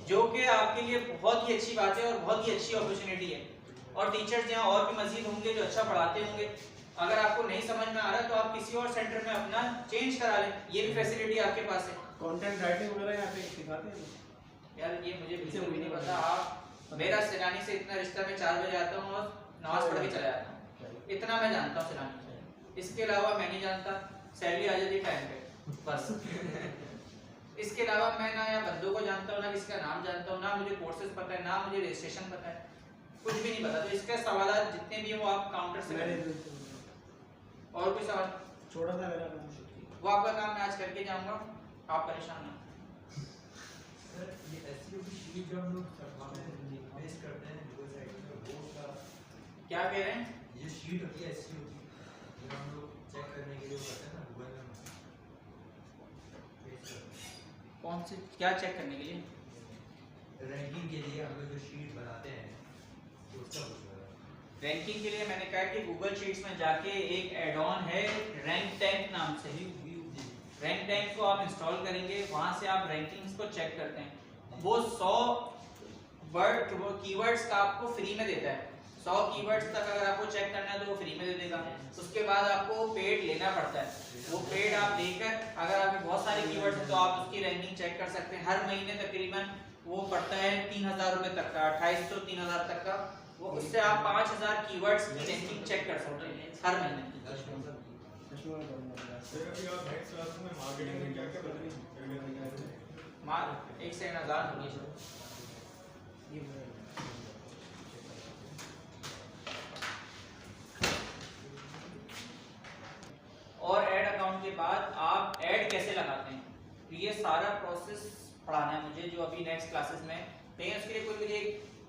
जो कि आपके लिए बहुत ही अच्छी बात है और बहुत ही अच्छी अपॉर्चुनिटी है। और टीचर्स यहाँ और भी मजीद होंगे जो अच्छा पढ़ाते होंगे। अगर आपको नहीं समझ में आ रहा तो आप किसी और सेंटर में अपना चेंज करा लें, ये भी फैसिलिटी आपके पास है। कंटेंट राइटिंग वगैरह यहाँ पे सिखाते हैं यार ये मुझे बिल्कुल भी नहीं पता। आप मेरा सैलानी से इतना रिश्ता, मैं 4 बजे आता हूँ और नमाज पढ़ के चला जाता हूँ, इतना मैं जानता हूँ सैलानी से। इसके अलावा मैं नहीं जानता। सैलरी आ जाती है टाइम पे बस। इसके अलावा मैं ना या बंदों को जानता हूँ, ना किसी का नाम जानता हूँ, ना मुझे कोर्सेज पता है, ना मुझे रजिस्ट्रेशन पता है, कुछ भी नहीं पता। तो इसके सवाल जितने भी हैं वो आप काउंटर से करें। और कोई सवाल? छोड़ा था मेरा काम, वो आपका काम मैं आज करके जाऊंगा, आप परेशान ना। सर ये एसईओ की शीट जो हम लोग पेस्ट करते हैं गूगल साइट में, वो उसका क्या कह रहे हैं? ये शीट होती है एसईओ की, जो हम लोग चेक करने के लिए वो करते हैं ना गूगल में पेस्ट करते हैं। कौन सी, क्या चेक करने के लिए? रैंकिंग के लिए हम लोग जो शीट बनाते हैं तो उसका पूछ रहा है। रैंकिंग के लिए मैंने कहा कि गूगल शीट्स में जाके एक एड ऑन है रैंक टैंक नाम से। रैंक टैंक को आप इंस्टॉल करेंगे, वहां से आप रैंकिंग्स को चेक करते हैं। वो 100 वर्ड कीवर्ड्स का आपको फ्री में देता है। 100 कीवर्ड्स तक अगर आपको चेक करना है तो वो फ्री में दे देगा। उसके बाद आपको पेड लेना पड़ता है। वो पेड आप लेकर अगर आपके बहुत सारे कीवर्ड्स हैं तो आप उसकी रैंकिंग चेक कर सकते हैं। हर महीने तकरीबन वो पड़ता है 3000 रुपए तक का, 2800 3000 तक का। वो उससे आप 5000 कीवर्ड्स की रैंकिंग चेक कर सकते हैं हर महीने। सर अभी आप नेक्स्ट क्लास में मार्केटिंग में क्या-क्या बताएंगे? मार 1 से 1000 होगी सर। और ऐड अकाउंट के बाद आप ऐड कैसे लगाते हैं, तो ये सारा प्रोसेस पढ़ाना है मुझे, जो अभी नेक्स्ट क्लासेस में नहीं। उसके लिए कोई मुझे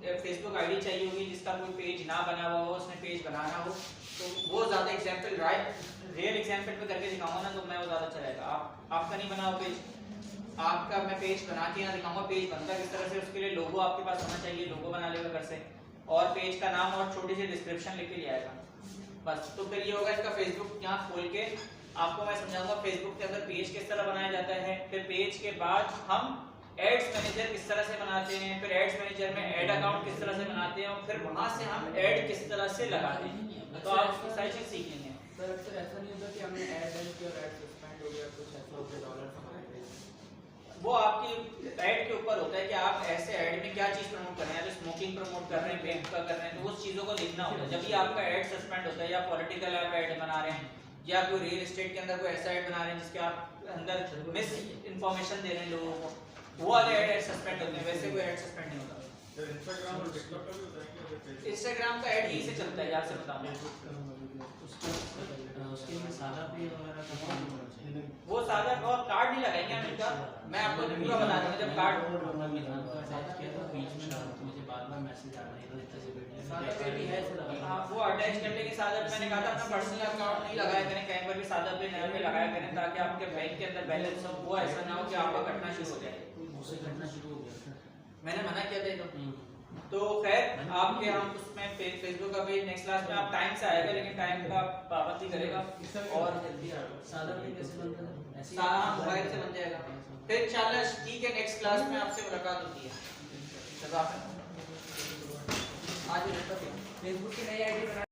एक फेसबुक आईडी चाहिए होगी जिसका कोई पेज ना बना हुआ हो, उसमें पेज बनाना हो, तो वो ज़्यादा एग्जाम्पल रियल एग्जाम्पल पे करके दिखाऊंगा ना, तो मैं वो ज़्यादा चलेगा। आपका नहीं बना हुआ पेज, आपका मैं पेज बना के यहाँ दिखाऊंगा पेज बनता किस तरह से। उसके लिए लोगो आपके पास होना चाहिए, लोगो बना लेगा घर से, और पेज का नाम और छोटी सी डिस्क्रिप्शन लिख के ले आएगा बस। तो फिर ये होगा इसका फेसबुक यहाँ खोल के आपको मैं समझाऊंगा फेसबुक के अंदर पेज किस तरह बनाया जाता है। फिर पेज के बाद हम एड्स मैनेजर किस तरह से बनाते हैं, फिर एड्स मैनेजर में ऐड अकाउंट किस तरह से बनाते हैं, और फिर वहां से हम ऐड किस तरह से लगाते हैं। तो आप इसकी सारी चीज सीखेंगे। सर अक्सर ऐसा नहीं होता कि हमने ऐड रन किया और ऐड सस्पेंड हो गया, कुछ ऐसा हो गया, डॉलर हमारे वो आपकी ऐड के ऊपर होता है कि आप ऐसे ऐड में क्या चीज प्रमोट कर रहे हैं, या स्मोकिंग प्रमोट कर रहे हैं, पेंट का कर रहे हैं, तो उस चीजों को लिखना होता है। जब भी आपका ऐड सस्पेंड होता है या पॉलिटिकल आप ऐड बना रहे हैं या कोई रियल एस्टेट के अंदर कोई ऐसा ऐड बना रहे हैं जिसके आप अंदर मिस इंफॉर्मेशन दे रहे हैं लोगों को, वो वाले ऐड सस्पेंड होते हैं, वैसे कोई ऐड सस्पेंड नहीं होता। सर इंस्टाग्राम और टिकटॉक का भी होता है क्या? इंस्टाग्राम का ऐड यहीं से चलता है, आपसे बताऊं उसके लिए सादा पे वगैरह का काम होना चाहिए। वो सादा और कार्ड नहीं लगाएंगे हम इनका, मैं आपको पूरा बता दूंगा जब कार्ड अपना मिलान का अटैच किया था बीच में ना, तो मुझे बाद में मैसेज आ रहा है इतना से सादा पे भी है बेटी हाँ वो अटैच करने के सादा पे मैंने कहा था अपना पर्सनल अकाउंट नहीं लगाया करें कहीं पर भी, सादा पे नया पे लगाया करें ताकि आपके बैंक के अंदर बैलेंस हो, वो ऐसा ना हो कि आपका कटना शुरू हो जाए। उसे घटना शुरू हो गया था। मैंने मना किया था ये तो खैर आपके हम उसमें फेसबुक का भी नेक्स्ट क्लास में आप टाइम से आएगा, लेकिन टाइम का पाबंदी करेगा और सादा पे कैसे बनता है? ऐसे ही सारा मोबाइल से बन जाएगा। फिर इंशाल्लाह ठीक है नेक्स्ट क्लास में आपसे मुलाकात होती है। आज फेसबुक की नई आईडी